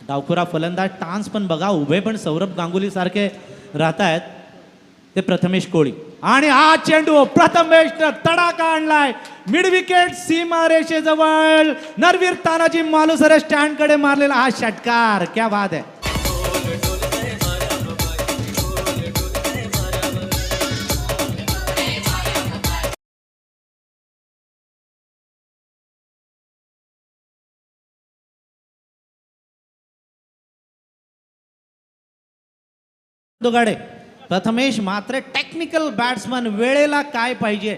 डावखुरा फलंदाज टान्स पण बघा, उभे पण सौरभ गांगुली सारखे राहत आहेत ते प्रथमेश कोळी. आणि हा चेंडू प्रथमेश तडाखा आणलाय मिड विकेट सीमारेषेजवळ. नरवीर तानाजी मालुसरे स्टँड कडे मारलेला हा षटकार, क्या बात आहे. दुगाडे प्रथमेश मात्र टेक्निकल बॅट्समन. वेळेला काय पाहिजे,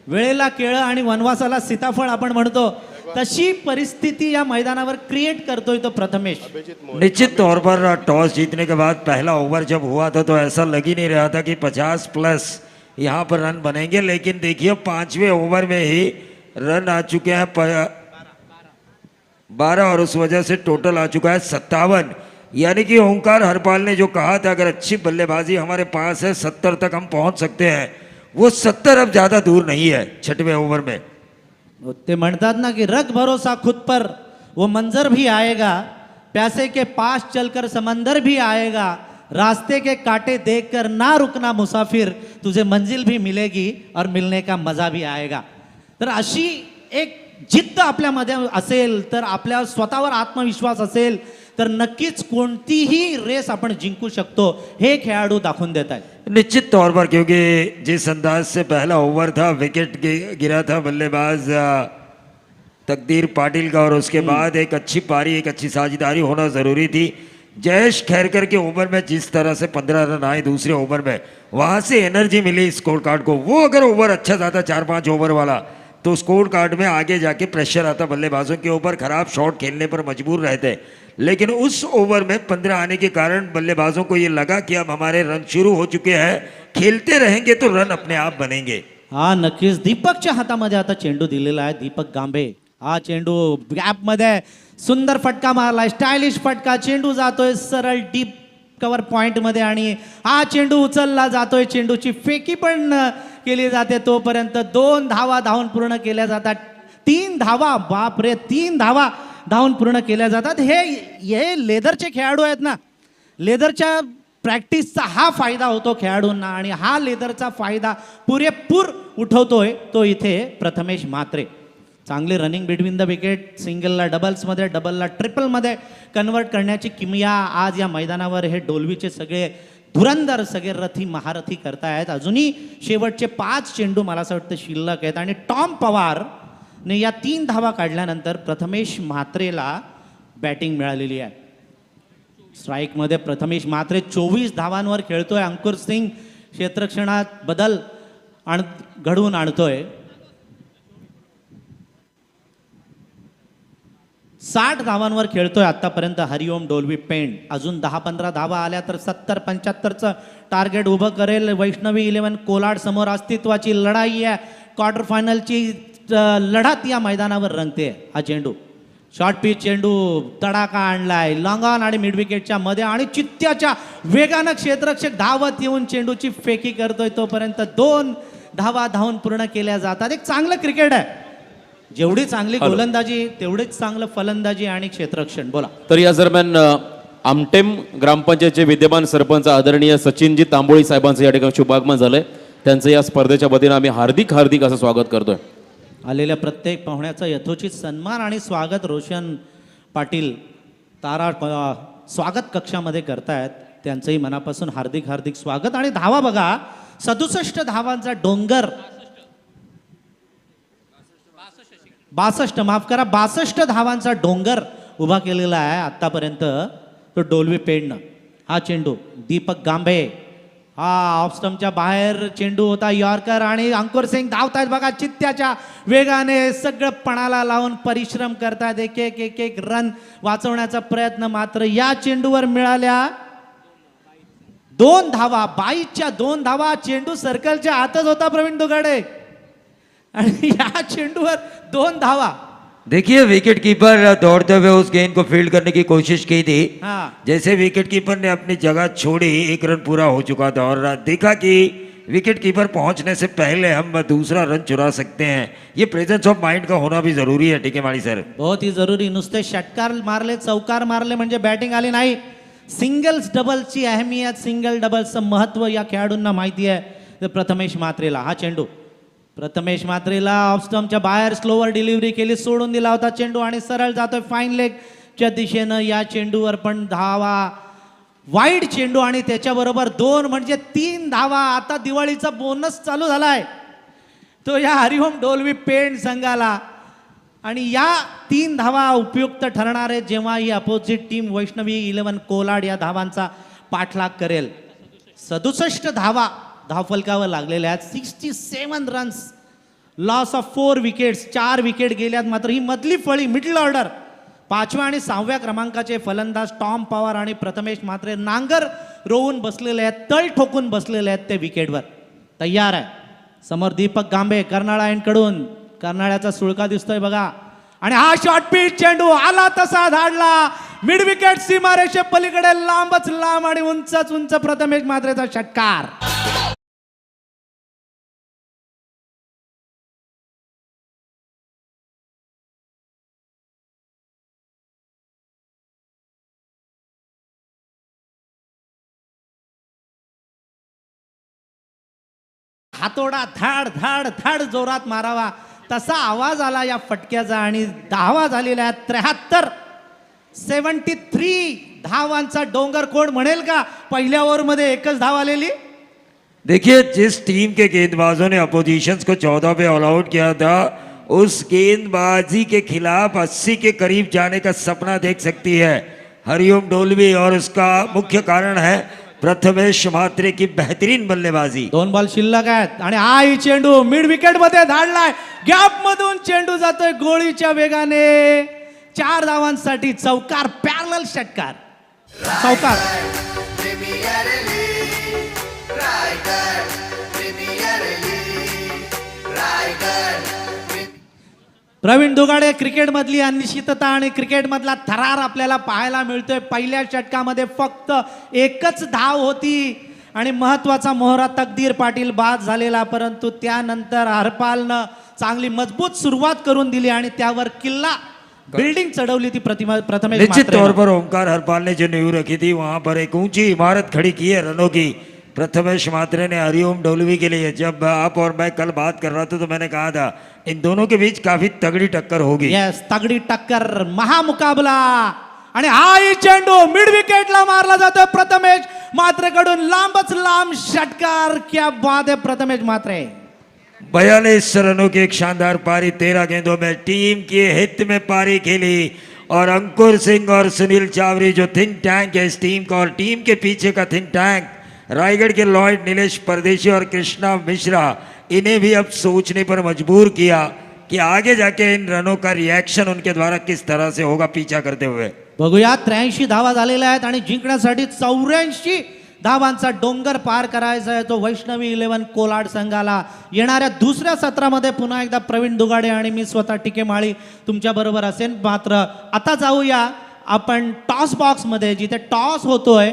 वेळेला केळं आणि वनवासाला सीताफळ आपण म्हणतो तशी परिस्थिती या मैदानावर क्रिएट करतोय तो प्रथमेश. निश्चित तौर पर टॉस जीतने के बाद पहला ओवर जब हुआ था तो ऐसा लग ही नहीं रहा था कि 50+ यहाँ पर रन बनेंगे, लेकिन देखिए 5वें ओवर में ही रन आ चुके हैं 12 और उस वजह से टोटल आ चुका है 57. यानी कि ओंकार हरपाल ने जो कहा था अगर अच्छी बल्लेबाजी हमारे पास है 70 तक हम पहुंच सकते हैं, वो 70 अब ज्यादा दूर नहीं है 6वें ओवर में. ते म्हणतात ना कि रख भरोसा खुद पर, वो मंजर भी आएगा, प्यासे के पास चलकर समंदर भी आएगा, रास्ते के कांटे देखकर ना रुकना मुसाफिर, तुझे मंजिल भी मिलेगी और मिलने का मजा भी आएगा. तर अशी एक जिद्द आपल्यामध्ये असेल, तर आपल्या स्वतःवर आत्मविश्वास असेल तर नक्कीच कोणतीही रेस आपण जिंकू शकतो हे खेळाडू दाखवून देत आहेत. निश्चित तौर पर, क्योंकि जिस अंदाज से पहला ओवर था, विकेट गिरा था बल्लेबाज तकदीर पाटिल का और उसके बाद एक अच्छी पारी, एक अच्छी साझेदारी होना जरूरी थी. जयेश खैरकर के ओवर में जिस तरह से 15 रन आए दूसरे ओवर में, वहां से एनर्जी मिली स्कोर कार्ड को. वो अगर ओवर अच्छा जाता 4-5 ओवर वाला तो स्कोर कार्ड में आगे जाके प्रेशर आता बल्लेबाजों के ऊपर, खराब शॉट खेलने पर मजबूर रहते. लेकिन उस ओवर में 15 आने के कारण बल्लेबाजों को ये लगा कि अब हमारे रन शुरू हो चुके हैं, खेलते रहेंगे तो रन अपने आप बनेंगे. हा नक्कीच दीपकच्या हातामध्ये आता चेंडू दिलेला आहे. दीपक गांबे हा चेंडू गॅपमध्ये सुंदर फटका मारलाय, स्टायलिश फटका. चेंडू जातोय सरळ डीप कव्हर पॉइंट मध्ये आणि हा चेंडू उचलला जातोय. चेंडूची फेकी पण केली जाते. तोपर्यंत 2 धावा धावून पूर्ण केल्या जातात. 3 धावा, बापरे 3 धावा धावून पूर्ण केल्या जातात. हे लेदरचे खेळाडू आहेत ना, लेदरच्या प्रॅक्टिसचा हा फायदा होतो खेळाडूंना आणि हा लेदरचा फायदा पुरेपूर उठवतोय तो इथे प्रथमेश म्हात्रे. चांगली रनिंग बिटवीन द विकेट, सिंगलला डबल्समध्ये, डबलला ट्रिपलमध्ये कन्वर्ट करण्याची किमया आज या मैदानावर हे डोलवीचे सगळे धुरंधर, सगळे रथी महारथी करतायत. अजूनही शेवटचे 5 चेंडू मला असं वाटतं शिल्लक आहेत आणि टॉम पवार ने या 3 धावा काढल्यानंतर प्रथमेश म्हात्रेला बॅटिंग मिळालेली आहे. स्ट्राईकमध्ये प्रथमेश म्हात्रे 24 धावांवर खेळतोय. अंकुर सिंग क्षेत्ररक्षणात बदल घडवून आणतोय. 60 धावांवर खेळतोय आतापर्यंत हरिओम डोलवी पेंट. अजून 10-15 धावा आल्या तर 70-75चं टार्गेट उभं करेल. वैष्णवी 11 कोलाड समोर अस्तित्वाची लढाई आहे. क्वार्टर फायनलची लढत या मैदानावर रंगते. हा चेंडू शॉर्ट पिच चेंडू तडाखा आणलाय लॉंग ऑन आणि मिड विकेटच्या मध्ये आणि चित्त्याच्या वेगानं क्षेत्ररक्षक धावत येऊन चेंडूची फेकी करतोय. तोपर्यंत 2 धावा धावून पूर्ण केल्या जातात. एक चांगलं क्रिकेट आहे. जेवढी चांगली गोलंदाजी तेवढीच चांगलं फलंदाजी आणि क्षेत्ररक्षण. बोला. तर या दरम्यान आमटेम ग्रामपंचायतचे विद्यमान सरपंच आदरणीय सचिनजी तांबोळी साहेबांचं या ठिकाणी शुभागमन झालंय. त्यांचं या स्पर्धेच्या वतीनं आम्ही हार्दिक हार्दिक असं स्वागत करतोय. आलेल्या प्रत्येक पाहुण्याचा यथोचित सन्मान आणि स्वागत रोशन पाटील तारा स्वागत कक्षामध्ये करतायत. त्यांचंही मनापासून हार्दिक हार्दिक स्वागत. आणि धावा बघा, 67 धावांचा डोंगर, 62 माफ करा 62 धावांचा डोंगर उभा केलेला आहे आतापर्यंत तो डोलवी पेडनं. हा चेंडू दीपक गांबे, हा ऑफस्टमच्या बाहेर चेंडू होता, यॉर्कर. आणि अंकुर सिंग धावतायत बघा चित्त्याच्या वेगाने, सगळं पणाला लावून परिश्रम करतायत, एक एक एक एक रन वाचवण्याचा प्रयत्न. मात्र या चेंडूवर मिळाल्या 2 धावा, 22च्या 2 धावा. चेंडू सर्कलच्या आतच होता प्रवीण दुगाडे आणि या चेंडूवर 2 धावा. देखिए विकेट कीपर दौड़ते हुए उस गेंद को फील्ड करने की कोशिश की थी. हाँ. जैसे विकेट कीपर ने अपनी जगह छोड़ी, 1 रन पूरा हो चुका था और देखा कि विकेट कीपर पहुंचने से पहले हम दूसरा रन चुरा सकते हैं. ये प्रेजेंस ऑफ माइंड का होना भी जरूरी है. ठीक है माली सर, बहुत ही जरुरी. नुसते षटकार मारले, चौकार मारले म्हणजे बॅटिंग आली नाही. सिंगल्स डबलची अहमियत, सिंगल डबल्सचं महत्व या खेळाडूंना माहिती आहे. तर प्रथमेश मात्रेला हा चेंडू, प्रथमेश मात्रेला ऑफस्टमच्या बाहेर स्लोवर डिलिव्हरी केली, सोडून दिला होता चेंडू आणि सरळ जातोय फाईन लेगच्या दिशेनं. या चेंडूवर पण धावा, वाईड चेंडू आणि त्याच्याबरोबर 2 म्हणजे 3 धावा. आता दिवाळीचा बोनस चालू झालाय तो या हरिओम डोलवी पेंड संघाला. आणि या 3 धावा उपयुक्त ठरणार आहेत जेव्हा ही अपोजिट टीम वैष्णवी 11 कोलाड या धावांचा पाठलाग करेल. 67 धावा धावफलकावर लागलेल्या आहेत. 67 runs, loss of 4 wickets, 4 wicket गेल्यात. मात्र ही मधली फळी, मिडल ऑर्डर, 5व्या आणि 6व्या क्रमांकाचे फलंदाज टॉम पवार आणि प्रथमेश मात्रे नांगर रोवून बसलेले आहेत, तळ ठोकून बसलेले आहेत ते विकेटवर तयार आहे. समोर दीपक गांबे कर्नाळा एंडकडून, कर्नाळ्याचा सुळका दिसतोय बघा. आणि हा शॉर्ट पिच चेंडू आला तसा धाडला मिड विकेट सीमारेषे पलीकडे, लांबच लांब आणि उंचच उंच प्रथमेश मात्रेचा षटकार. हातोडा धाड धाड धाड जोरात मारावा तसा आवाज आला या फटक्याचा. आणि धावा झालेल्या आहेत 73. 73 धावांचा डोंगर. कोण म्हणेल का पहिल्या ओव्हरमध्ये एकच धाव आलेली? देखिए जिस टीम के गेंदबाजों ने अपोजिशंस को 14 पे ऑल आउट किया था, उस गेंदबाजी के खिलाफ 80 के करीब जाने का सपना देख सकती है हरिओम डोलवी. और उसका मुख्य कारण है प्रथमेश मात्रे की बेहतरीन बल्लेबाजी. 2 बॉल शिल्लक आहेत आणि हा ही चेंडू मिड विकेट मध्ये धाडलाय. गॅप मधून चेंडू जातोय गोळीच्या वेगाने. 4 धावांसाठी चौकार, पॅरलल षटकार, चौकार. प्रवीण दुगाडे, क्रिकेटमधली अनिश्चितता आणि क्रिकेटमधला थरार आपल्याला पाहायला मिळतोय. पहिल्या षटकामध्ये फक्त एकच धाव होती आणि महत्वाचा मोहरा तकदीर पाटील बाद झालेला. परंतु त्यानंतर हरपालनं चांगली मजबूत सुरुवात करून दिली आणि त्यावर किल्ला बिल्डिंग चढवली ती प्रथमेश निश्चित मात्रेनं. तौर पर ओमकार हरपाल ने जो नींव रखी थी वहां पर एक ऊंची इमारत खड़ी की है रनों की. प्रथमेश मात्रे ने हरिओम डोलवी के लिए, जब आप और मैं कल बात कर रहा था तो मैंने कहा था इन दोनों के बीच काफी तगड़ी टक्कर होगी. येस, तगडी टक्कर, महामुकाबला. आणि हाही चेंडू मिड विकेटला मारला जातोय प्रथमेश मात्रेकडून. लांबच लांब षटकार. क्या बात है प्रथमेश मात्रे. 42 रनों की एक शानदार पारी 13 गेंदों में टीम के हित में पारी खेली. और अंकुर सिंह और सुनील चावरी जो थिंक टैंक है इस टीम का, और टीम के पीछे का थिंक टैंक रायगढ़ के लॉयड नीलेश परदेशी और कृष्णा मिश्रा, इन्हें भी अब सोचने पर मजबूर किया कि आगे जाके इन रनों का रिएक्शन उनके द्वारा किस तरह से होगा पीछा करते हुए. बघूया. 83 धावा झालेल्या आहेत आणि जिंकण्यासाठी 84 धावांचा डोंगर पार करायचा आहे तो वैष्णवी 11 कोलाड संघाला. येणाऱ्या दुसऱ्या सत्रामध्ये पुन्हा एकदा प्रवीण दुगाडे आणि मी स्वतः टिके माळी तुमच्या बरोबर असेल. मात्र आता जाऊया आपण टॉस बॉक्स मध्ये, जिथे टॉस होतोय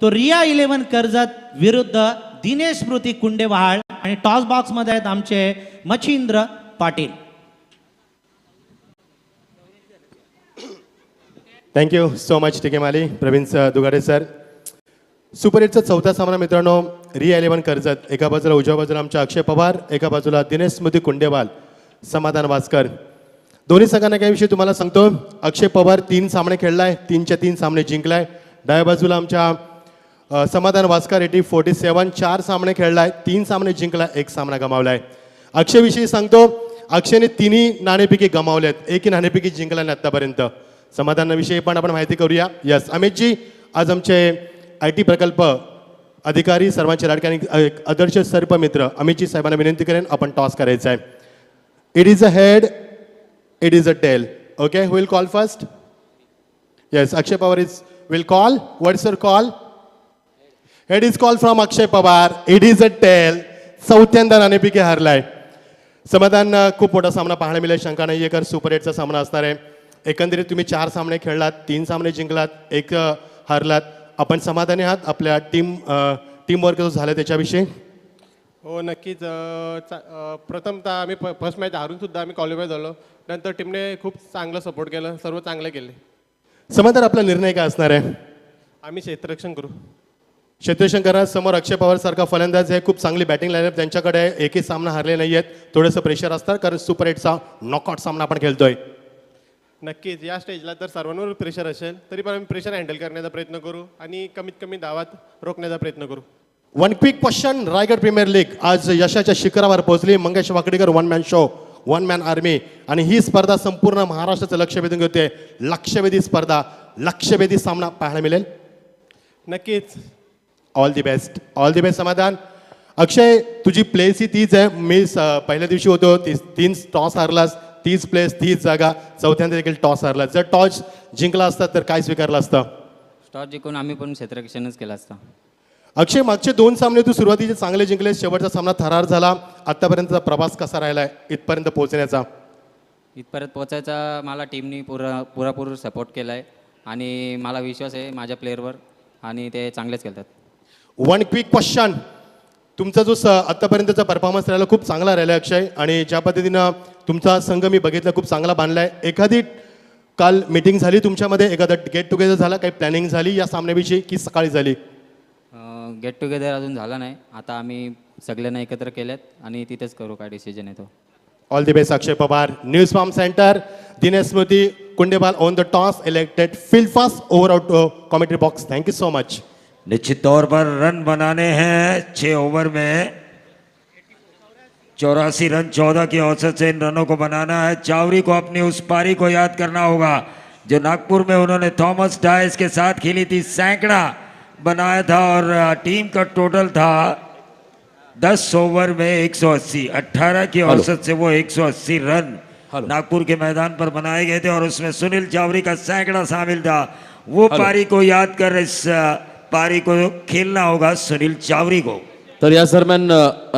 तो रिया 11 कर्जत विरुद्ध दिनेश स्मृती कुंडेवाहाळ. आणि टॉस बॉक्स मध्ये आहेत आमचे Machhindra Patil. Thank you so much T K Mali Praveen sir Dugade sir. Super हिटचा चौथा सामना मित्रांनो री11 कर्जत. एका बाजूला उजव्या बाजूला आमच्या अक्षय पवार, एका बाजूला दिनेश स्मृती कुंडेवाल, समाधान वास्कर. दोन्ही संघांना काही तुम्हाला सांगतो. अक्षय पवार 3 सामने खेळलाय, 3च्या 3 सामने जिंकलाय. डाव्या बाजूला आमच्या समाधान वास्कर 47 4 सामने खेळलाय, 3 सामने जिंकलाय, 1 सामना गमावलाय. अक्षयविषयी सांगतो, अक्षयने 3ही नाणेफेकी गमावल्यात, 1ही नाणेफेकी जिंकला नाही आतापर्यंत. समाधानाविषयी पण आपण माहिती करूया. यस अमितजी, आज आमचे IT प्रकल्प अधिकारी सर्वांचे लाडके आणि आदर्श सर्पमित्र अमितजी साहेबांना विनंती करेन आपण टॉस करायचा आहे. It is a head, it is a tail. Okay, who will call first? Yes, Akshay Pawar is will call. What is your call? Head is call from Akshay Pawar. It is a tail. चौथ्यांदा नाणेफेकी हारलाय. समाधान खूप मोठा सामना पाहायला मिळेल, शंका नाही आहे, कारण सुपर एटचा सामना असणार आहे. एकंदरीत तुम्ही 4 सामने खेळलात, 3 सामने जिंकलात, 1 हारलात. आपण समाधानी आहात आपल्या टीमवर्क जो झाला त्याच्याविषयी? हो नक्कीच. प्रथमतः आम्ही फर्स्ट मॅच हारून सुद्धा आम्ही क्वालिफाय झालो. नंतर टीमने खूप चांगलं सपोर्ट केलं, सर्व चांगले केले. समाधान आपला निर्णय काय असणार आहे? आम्ही क्षेत्ररक्षण करू. क्षेत्ररक्षण समोर अक्षय पवार सारखा फलंदाज आहे, खूप चांगली बॅटिंग लाईनअप त्यांच्याकडे आहे. एकही सामना हारले नाही आहेत. थोडंसं प्रेशर असतं कारण सुपर एटचा नॉकआउट सामना आपण खेळतोय. नक्कीच या स्टेजला तर सर्वांवर प्रेशर असेल, तरी पण आम्ही प्रेशर हँडल करण्याचा प्रयत्न करू आणि कमीत कमी धावात रोखण्याचा प्रयत्न करू. One quick question. Raigad premier league आज यशाच्या शिखरावर पोहोचली. Mangesh Wakdikar 1 man show, 1 man army, आणि ही स्पर्धा संपूर्ण महाराष्ट्राचं लक्ष वेधून घेते. लक्षवेधी स्पर्धा, लक्षवेधी सामना पाहायला मिळेल. नक्कीच. All the best, all the best समाधान. अक्षय, तुझी प्लेस ही तीच आहे. मी पहिल्या दिवशी होतो, 3 टॉस हारलास, 30 प्लेस 30 जागा, चौथ्यांदा देखील टॉस हारला. जर टॉस जिंकला असता तर काय स्वीकारलं असतं? टॉस जिंकून आम्ही पण क्षेत्ररक्षणच केलं असतं. अक्षय, मागचे 2 सामने तू सुरुवातीचे चांगले जिंकले, शेवटचा सामना थरार झाला. आतापर्यंतचा प्रवास कसा राहिलाय इथपर्यंत पोहोचण्याचा? इथपर्यंत पोचायचा मला टीमनी पुरेपूर सपोर्ट केला आहे आणि मला विश्वास आहे माझ्या प्लेअरवर आणि ते चांगलेच खेळतात. One quick question. तुमचा जो आत्तापर्यंतचा परफॉर्मन्स राहिला खूप चांगला राहिला अक्षय, आणि ज्या पद्धतीनं तुमचा संघ मी बघितला खूप चांगला बांधला आहे. एखादी काल मीटिंग झाली तुमच्यामध्ये, एखादा गेट टुगेदर झाला, काही प्लॅनिंग झाली या सामन्याविषयी की सकाळी झाली? गेट टुगेदर अजून झाला नाही. आता आम्ही सगळ्यांना एकत्र केल्यात आणि तिथेच करू काय डिसिजन येतो. All the best Akshay Pawar. News farm centre, Dinesh Smruti Kundewal on the toss elected field fast over out commentary box. Thank you so much. निश्चित तौर पर रन बनाने हैं 6 ओवर में. 84 रन 14 की औसत से इन रनों को बनाना है. चावरी को अपनी उस पारी को याद करना होगा जो नागपुर में उन्होंने थॉमस डायस के साथ खेली थी. सैकड़ा बनाया था और टीम का टोटल था 10 ओवर में 180. 18 की औसत से वो 180 रन नागपुर के मैदान पर बनाए गए थे और उसमें सुनील चावरी का सैकड़ा शामिल था. वो पारी को याद कर इस पारी को खेलना होगा सुनील चावरी को. तर या दरम्यान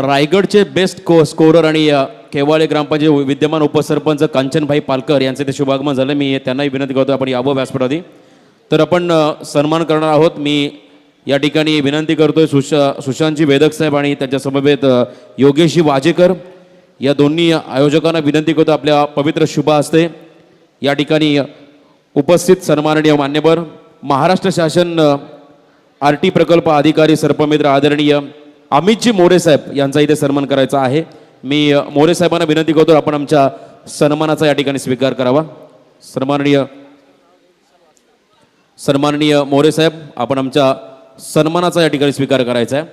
रायगडचे बेस्ट स्कोरर आणि केवाळे ग्रामपंचायत विद्यमान उपसरपंच कांचनभाई पालकर यांचे ते शुभागमन झालं. मी त्यांनाही विनंती करतो आपण यावं व्यासपीठावरती. तर आपण सन्मान करणार आहोत. मी या ठिकाणी विनंती करतोय सुशांतजी वेदक साहेब आणि त्यांच्या समवेत योगेशजी वाजेकर या दोन्ही आयोजकांना विनंती करतो आपल्या पवित्र शुभ हस्ते या ठिकाणी उपस्थित सन्माननीय मान्यवर महाराष्ट्र शासन RT प्रकल्प अधिकारी सर्पमित्र आदरणीय अमितजी मोरे साहेब यांचा इथे सन्मान करायचा आहे. मी मोरे साहेबांना विनंती करतो आपण आमच्या सन्मानाचा या ठिकाणी स्वीकार करावा. सन्माननीय मोरे साहेब, आपण आमच्या सन्मानाचा या ठिकाणी स्वीकार करायचा आहे.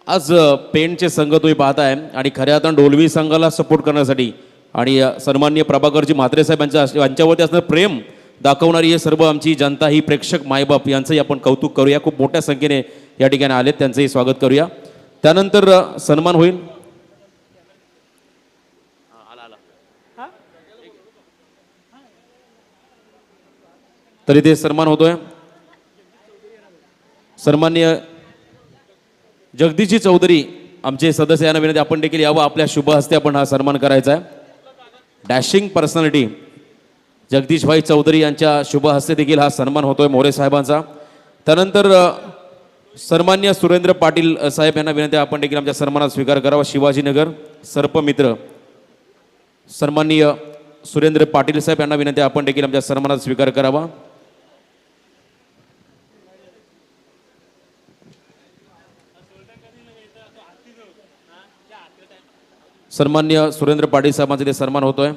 आज पेणचे संघ तुम्ही पाहताय आणि खऱ्या अर्थानं डोलवी संघाला सपोर्ट करण्यासाठी आणि सन्माननीय प्रभाकरजी म्हात्रे साहेब यांच्यावरती असणारं प्रेम दाखवणारी हे सर्व आमची जनता, ही प्रेक्षक मायबाप यांचंही आपण कौतुक करूया. खूप मोठ्या संख्येने या ठिकाणी आलेत, त्यांचंही स्वागत करूया. त्यानंतर सन्मान होईल. तर इथे सन्मान होतोय. सन्माननीय जगदीशजी चौधरी आमचे सदस्य यांना विनंती आपण देखील यावं. आपल्या शुभ हस्ते आपण हा सन्मान करायचा आहे. डॅशिंग पर्सनॅलिटी जगदीशभाई चौधरी यांच्या शुभ हस्ते देखील हा सन्मान होतोय मोरे साहेबांचा. त्यानंतर सन्मान्य सुरेंद्र पाटील साहेब यांना विनंती आपण देखील आमच्या सन्मानात स्वीकार करावा. शिवाजीनगर सर्पमित्र सन्माननीय सुरेंद्र पाटील साहेब यांना विनंती आहे, आपण देखील आमच्या सन्मानाचा स्वीकार करावा. सन्मान्य सुरेंद्र पाटील साहेबांचा इथे सन्मान होतोय.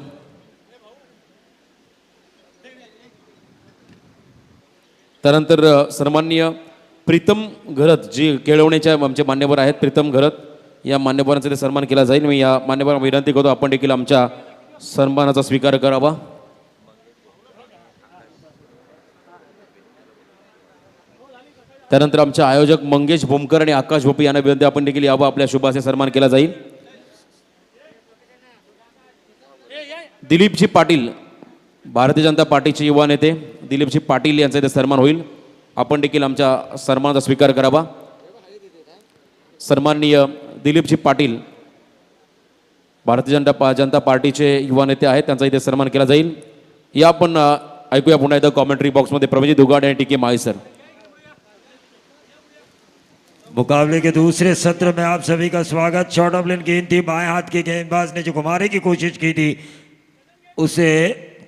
त्यानंतर सन्मान्य प्रीतम घरत जी केळवण्याच्या आमचे मान्यवर आहेत, प्रीतम घरत या मान्यवरांचा इथे सन्मान केला जाईल. मी या मान्यवरांना विनंती करतो, आपण देखील आमच्या सन्मानाचा स्वीकार करावा. त्यानंतर आमचे आयोजक मंगेश भोमकर आणि आकाश भोपी यांना विनंती, आपण देखील यावं, आपल्या शुभाचे सन्मान केला जाईल. दिलीपजी पाटील भारतीय जनता पार्टीचे युवा नेते दिलीपजी पाटील यांचा इथे सन्मान होईल, आपण देखील आमच्या सन्मानाचा स्वीकार करावा. सन्माननीय दिलीपजी पाटील भारतीय जनता पार्टीचे युवा नेते आहेत, त्यांचा इथे सन्मान केला जाईल. या आपण ऐकूया पुन्हा एकदा कॉमेंट्री बॉक्समध्ये प्रवीणजी दुगाडे आणि टी.के. माळी सर. मुकाबले के दूसरे सत्र में आप सभी का स्वागत. शॉर्ट ऑफ लेन गेंद थी, बाएं हाथ के गेंदबाज ने जो घुमाने की कोशिश की थी उसे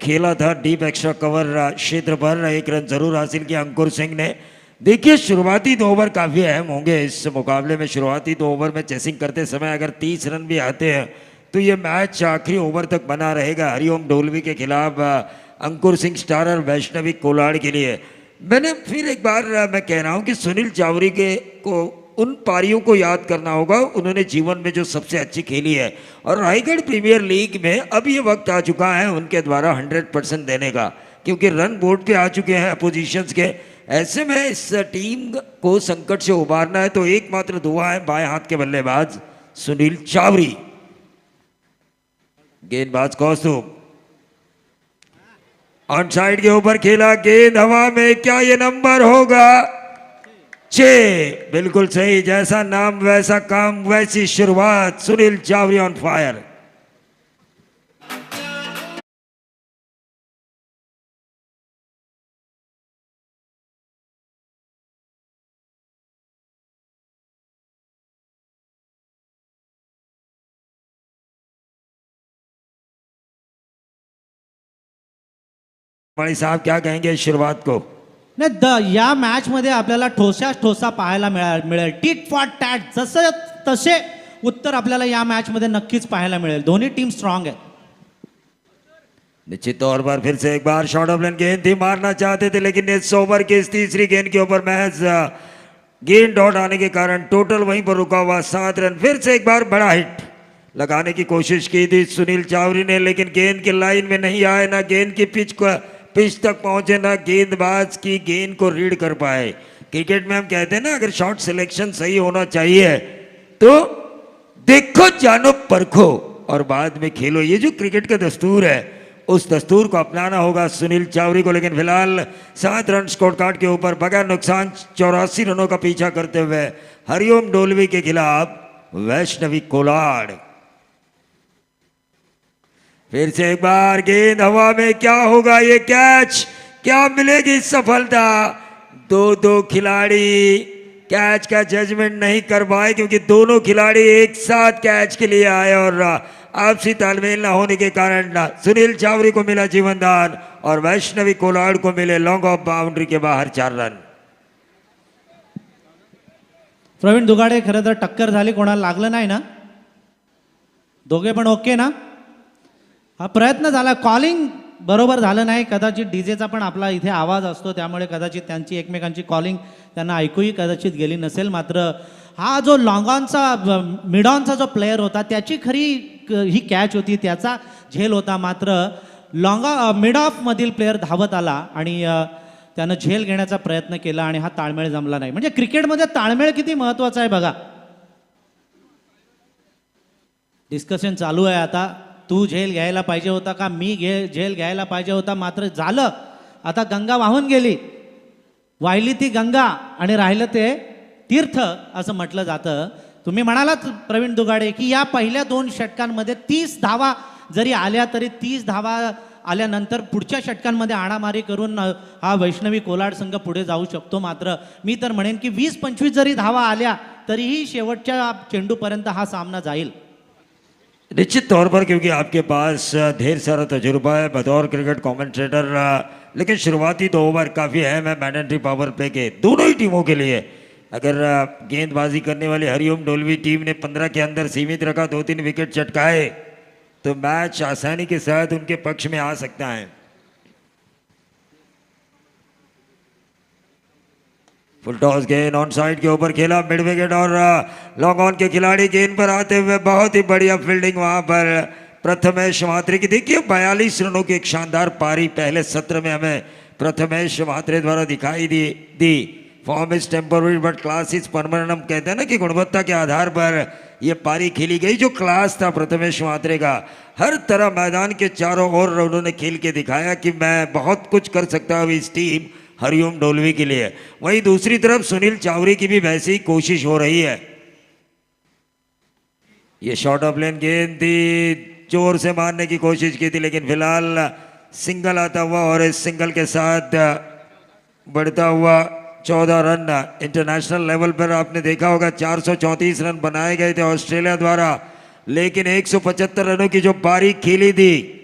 खेला था डीप एक्स्ट्रा कवर क्षेत्र पर. एक रन जरूर हासिल किया अंकुर सिंह ने. देखिए शुरुआती 2 ओवर काफ़ी अहम होंगे इस मुकाबले में. शुरुआती 2 ओवर में चेसिंग करते समय अगर 30 रन भी आते हैं तो ये मैच आखिरी ओवर तक बना रहेगा. हरिओम डोलवी के खिलाफ अंकुर सिंह स्टार और वैष्णवी कोलाड़ के लिए. मैंने फिर एक बार मैं कह रहा हूँ कि सुनील चावरी के को उन पारियों को याद करना होगा, उन्होंने जीवन में जो सबसे अच्छी खेली है. और रायगढ़ प्रीमियर लीग में अब ये वक्त आ चुका है उनके द्वारा 100% देने का, क्योंकि रन बोर्ड पे आ चुके हैं अपोजिशंस के. ऐसे में इस टीम को संकट से उबारना है तो एकमात्र दुआ है बाएं हाथ के बल्लेबाज सुनील चावरी. गेंदबाज कौस्तुभ ऑन साइड के ऊपर खेला, गेंद हवा में, क्या ये नंबर होगा? 6. बिल्कुल सही, जैसा नाम वैसा काम वैसी शुरुआत. Sunil Chawri on fire. साहब क्या कहेंगे इस शुरुआत को? नाही या मॅचमध्ये आपल्याला ठोसा पाहायला मिळेल. टीट फॉर टॅट जसं तसे उत्तर आपल्याला या मॅचमध्ये नक्कीच पाहायला मिळेल. दोन्ही टीम स्ट्रांग आहेत. निश्चित तौर पर फिर से एक बार शॉर्ट ऑफ लेन गेंद थी, मारना चाहते थे लेकिन इस ओवर की इस तीसरी गेंद के ऊपर महज गेंद डॉट आने के कारण टोटल वहीं पर रुका हुआ 7 रन. फिर से एक बार बड़ा हिट लगाने की कोशिश की थी सुनील चावरी ने, लेकिन गेंद के लाइन में नहीं आए, ना गेंद की पिच तक पहुंचे, ना गेंदबाज की गेंद को रीड कर पाए. क्रिकेट में हम कहते हैं ना, अगर शॉट सिलेक्शन सही होना चाहिए तो देखो जानो परखो और बाद में खेलो. ये जो क्रिकेट का दस्तूर है उस दस्तूर को अपनाना होगा सुनील चावरी को. लेकिन फिलहाल 7 रन स्कोर कार्ड के ऊपर बगैर नुकसान 84 रनों का पीछा करते हुए हरिओम डोलवी के खिलाफ वैष्णवी कोलाड़. फिर से एक बार गेंद हवा में, क्या होगा ये कैच? क्या मिलेगी सफलता? 2 खिलाड़ी कैच का जजमेंट नहीं कर पाए क्योंकि दोनों खिलाड़ी एक साथ कैच के लिए आए और आपसी तालमेल न होने के कारण सुनील चावरी को मिला जीवनदान और वैष्णवी कोलाड़ को मिले लॉन्ग ऑफ बाउंड्री के बाहर 4 रन. प्रवीण दुगाडे, खरं तर टक्कर झाली, कोणाला लागलं नाही ना? दोघे पण ओके ना? हा प्रयत्न झाला, कॉलिंग बरोबर झालं नाही. कदाचित डीजेचा पण आपला इथे आवाज असतो त्यामुळे कदाचित त्यांची एकमेकांची कॉलिंग त्यांना ऐकूही कदाचित गेली नसेल. मात्र हा जो लॉंगॉनचा मिडॉनचा जो प्लेयर होता त्याची खरी ही कॅच होती, त्याचा झेल होता. मात्र मिड ऑफमधील प्लेयर धावत आला आणि त्यानं झेल घेण्याचा प्रयत्न केला आणि हा ताळमेळ जमला नाही. म्हणजे क्रिकेटमध्ये ताळमेळ किती महत्त्वाचा आहे बघा. डिस्कशन चालू आहे आता, तू झेल घ्यायला पाहिजे होता का मी झेल घ्यायला पाहिजे होता. मात्र झालं, आता गंगा वाहून गेली, वाहिली ती गंगा आणि राहिलं ते तीर्थ असं म्हटलं जातं. तुम्ही म्हणालात प्रवीण दुगाडे की या पहिल्या 2 षटकांमध्ये 30 धावा जरी आल्या तरी 30 धावा आल्यानंतर पुढच्या षटकांमध्ये आणामारी करून हा वैष्णवी कोलाड संघ पुढे जाऊ शकतो. मात्र मी तर म्हणेन की 20-25 जरी धावा आल्या तरीही शेवटच्या चेंडूपर्यंत हा सामना जाईल. निश्चित तौर पर, क्योंकि आपके पास ढेर सारा तजुर्बा है बतौर क्रिकेट कमेंटेटर, लेकिन शुरुआती 2 ओवर काफ़ी अहम है मैंडेटरी पावर प्ले के दोनों ही टीमों के लिए। अगर गेंदबाजी करने वाली हरिओम डोलवी टीम ने 15 के अंदर सीमित रखा, 2-3 विकेट चटकाए, तो मैच आसानी के साथ उनके पक्ष में आ सकता है। फुल टॉस गेंद ऑन साइड के ऊपर खेला, मिड विकेट और लॉन्ग ऑन के खिलाड़ी गेंद पर आते हुए बहुत ही बढ़िया फील्डिंग वहां पर प्रथमेश महात्रे की। देखिए 42 रनों की एक शानदार पारी पहले सत्र में हमें प्रथमेश महात्रे द्वारा दिखाई दी। Form is temporary but class is permanent. हम कहते हैं ना कि गुणवत्ता के आधार पर यह पारी खेली गई। जो क्लास था प्रथमेश महात्रे का, हर तरह मैदान के चारों ओर उन्होंने खेल के दिखाया कि मैं बहुत कुछ कर सकता हूँ इस टीम हरिओम डोलवी के लिए। वहीं दूसरी तरफ सुनील चावरी की भी वैसी ही कोशिश हो रही है। ये शॉर्ट ऑफ लेन गेंद थी, जोर से मारने की कोशिश की थी, लेकिन फिलहाल सिंगल आता हुआ और इस सिंगल के साथ बढ़ता हुआ 14 रन। इंटरनेशनल लेवल पर आपने देखा होगा 434 रन बनाए गए थे ऑस्ट्रेलिया द्वारा, लेकिन 175 रनों की जो पारी खेली थी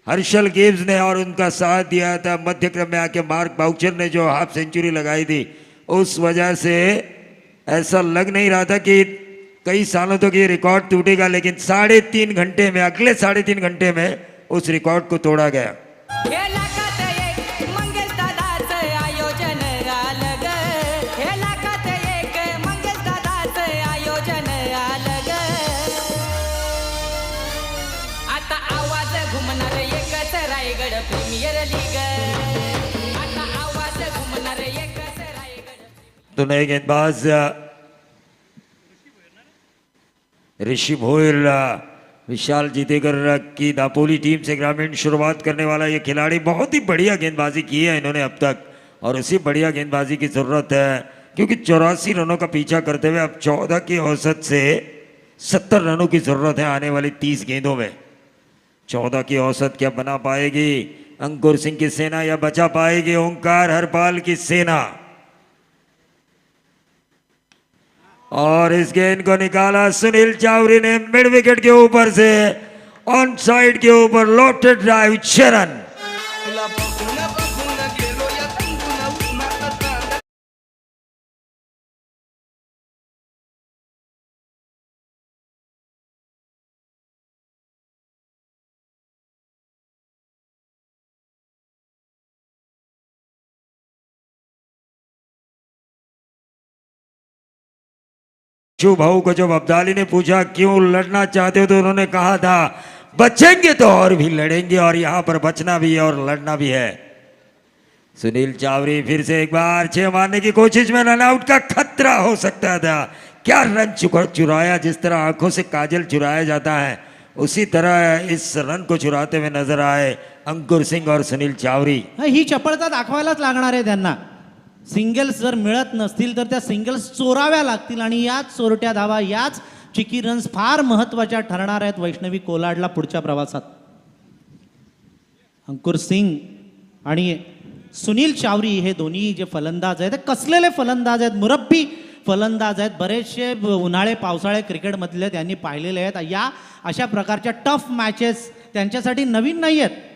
हर्षल गिब्स ने और उनका साथ दिया था मध्य क्रम में आके मार्क बाउचर ने जो हाफ सेंचुरी लगाई थी, उस वजह से ऐसा लग नहीं रहा था कि कई सालों तक ये रिकॉर्ड टूटेगा, लेकिन 3.5 घंटे में, अगले 3.5 घंटे में उस रिकॉर्ड को तोड़ा गया। तो नए गेंदबाज ऋषि भोयर, विशाल जीतेकर की दापोली टीम से ग्रामीण शुरुआत करने वाला ये खिलाड़ी, बहुत ही बढ़िया गेंदबाजी की है इन्होंने अब तक, और उसी बढ़िया गेंदबाजी की जरूरत है, क्योंकि 84 रनों का पीछा करते हुए अब 14 की औसत से 70 रनों की जरूरत है आने वाली 30 गेंदों में। 14 की औसत क्या बना पाएगी अंकुर सिंह की सेना या बचा पाएगी ओंकार हरपाल की सेना? और इस गेंद को निकाला सुनील चावरी ने मिड विकेट के ऊपर से, ऑन साइड के ऊपर लॉटेड ड्राइव 6 रन। शुभ भाऊ को जब अब्दाली ने पूछा क्यों लड़ना चाहते हो, तो उन्होंने कहा था बचेंगे तो और भी लड़ेंगे, और यहां पर बचना भी है और लड़ना भी है। सुनील चावरी फिर से एक बार 6 मारने की कोशिश में, रन आउट का खतरा हो सकता था। क्या रन चुराया, जिस तरह आंखों से काजल चुराया जाता है उसी तरह इस रन को चुराते हुए नजर आए अंकुर सिंह और सुनील चावरी। ही चपळता दाखवायलाच लागणार आहे त्यांना। सिंगल्स जर मिळत नसतील तर त्या सिंगल्स चोराव्या लागतील, आणि याच चोरट्या धावा, याच चिकी रन्स फार महत्त्वाच्या ठरणार आहेत वैष्णवी कोलाडला पुढच्या प्रवासात। अंकुर सिंग आणि सुनील चावरी हे दोन्ही जे फलंदाज आहेत, कसलेले फलंदाज आहेत, मुरब्बी फलंदाज आहेत। बरेचसे उन्हाळे पावसाळे क्रिकेटमधले त्यांनी पाहिलेले आहेत। या अशा प्रकारच्या टफ मॅचेस त्यांच्यासाठी नवीन नाही आहेत।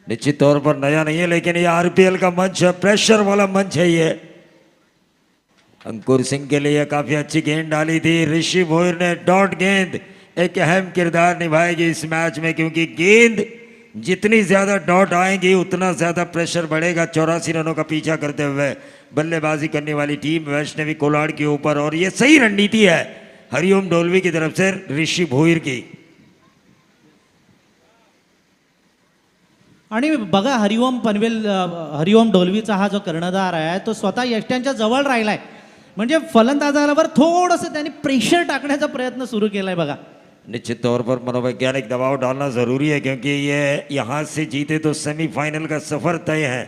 निश्चित तौर पर नया नहीं है, लेकिन ये आरपीएल का मंच है, प्रेशर वाला मंच है ये। अंकुर सिंह के लिए काफी अच्छी गेंद डाली थी ऋषि भोयर ने। डॉट गेंद एक अहम किरदार निभाएगी इस मैच में, क्योंकि गेंद जितनी ज्यादा डॉट आएंगी उतना ज्यादा प्रेशर बढ़ेगा। 84 रनों का पीछा करते हुए बल्लेबाजी करने वाली टीम वैष्णवी कोलाड के ऊपर, और ये सही रणनीति है हरिओम डोलवी की तरफ से ऋषि भोयर की। आणि बघा हरिओम पनवेल, हरिओम डोलवीचा हा जो कर्णधार आहे तो स्वतः यष्ट्यांच्या जवळ राहिलाय, म्हणजे फलंदाजावर थोडंसं त्यांनी प्रेशर टाकण्याचा प्रयत्न सुरू केलाय बघा। निश्चित तौर पर मनोवैज्ञानिक दबाव डालना जरूरी है, क्योंकि ये यहां से जीते तो सेमीफाइनल का सफर तय है।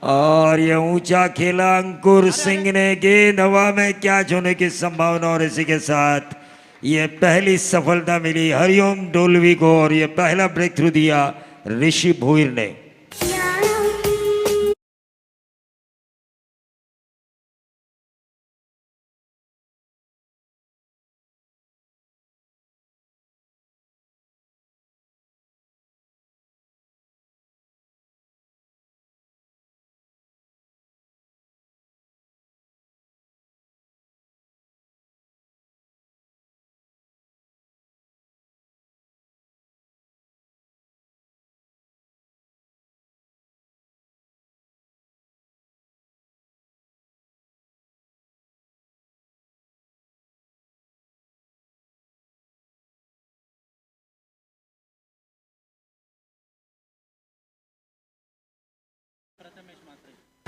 और ये ऊंचा खेला अंकुर सिंह ने, गेंद हवा में कैच होने की संभावना, और इसी के साथ ये पहली सफलता मिली हरिओम डोलवी को, और ये पहला ब्रेक थ्रू दिया ऋषि भोयर ने।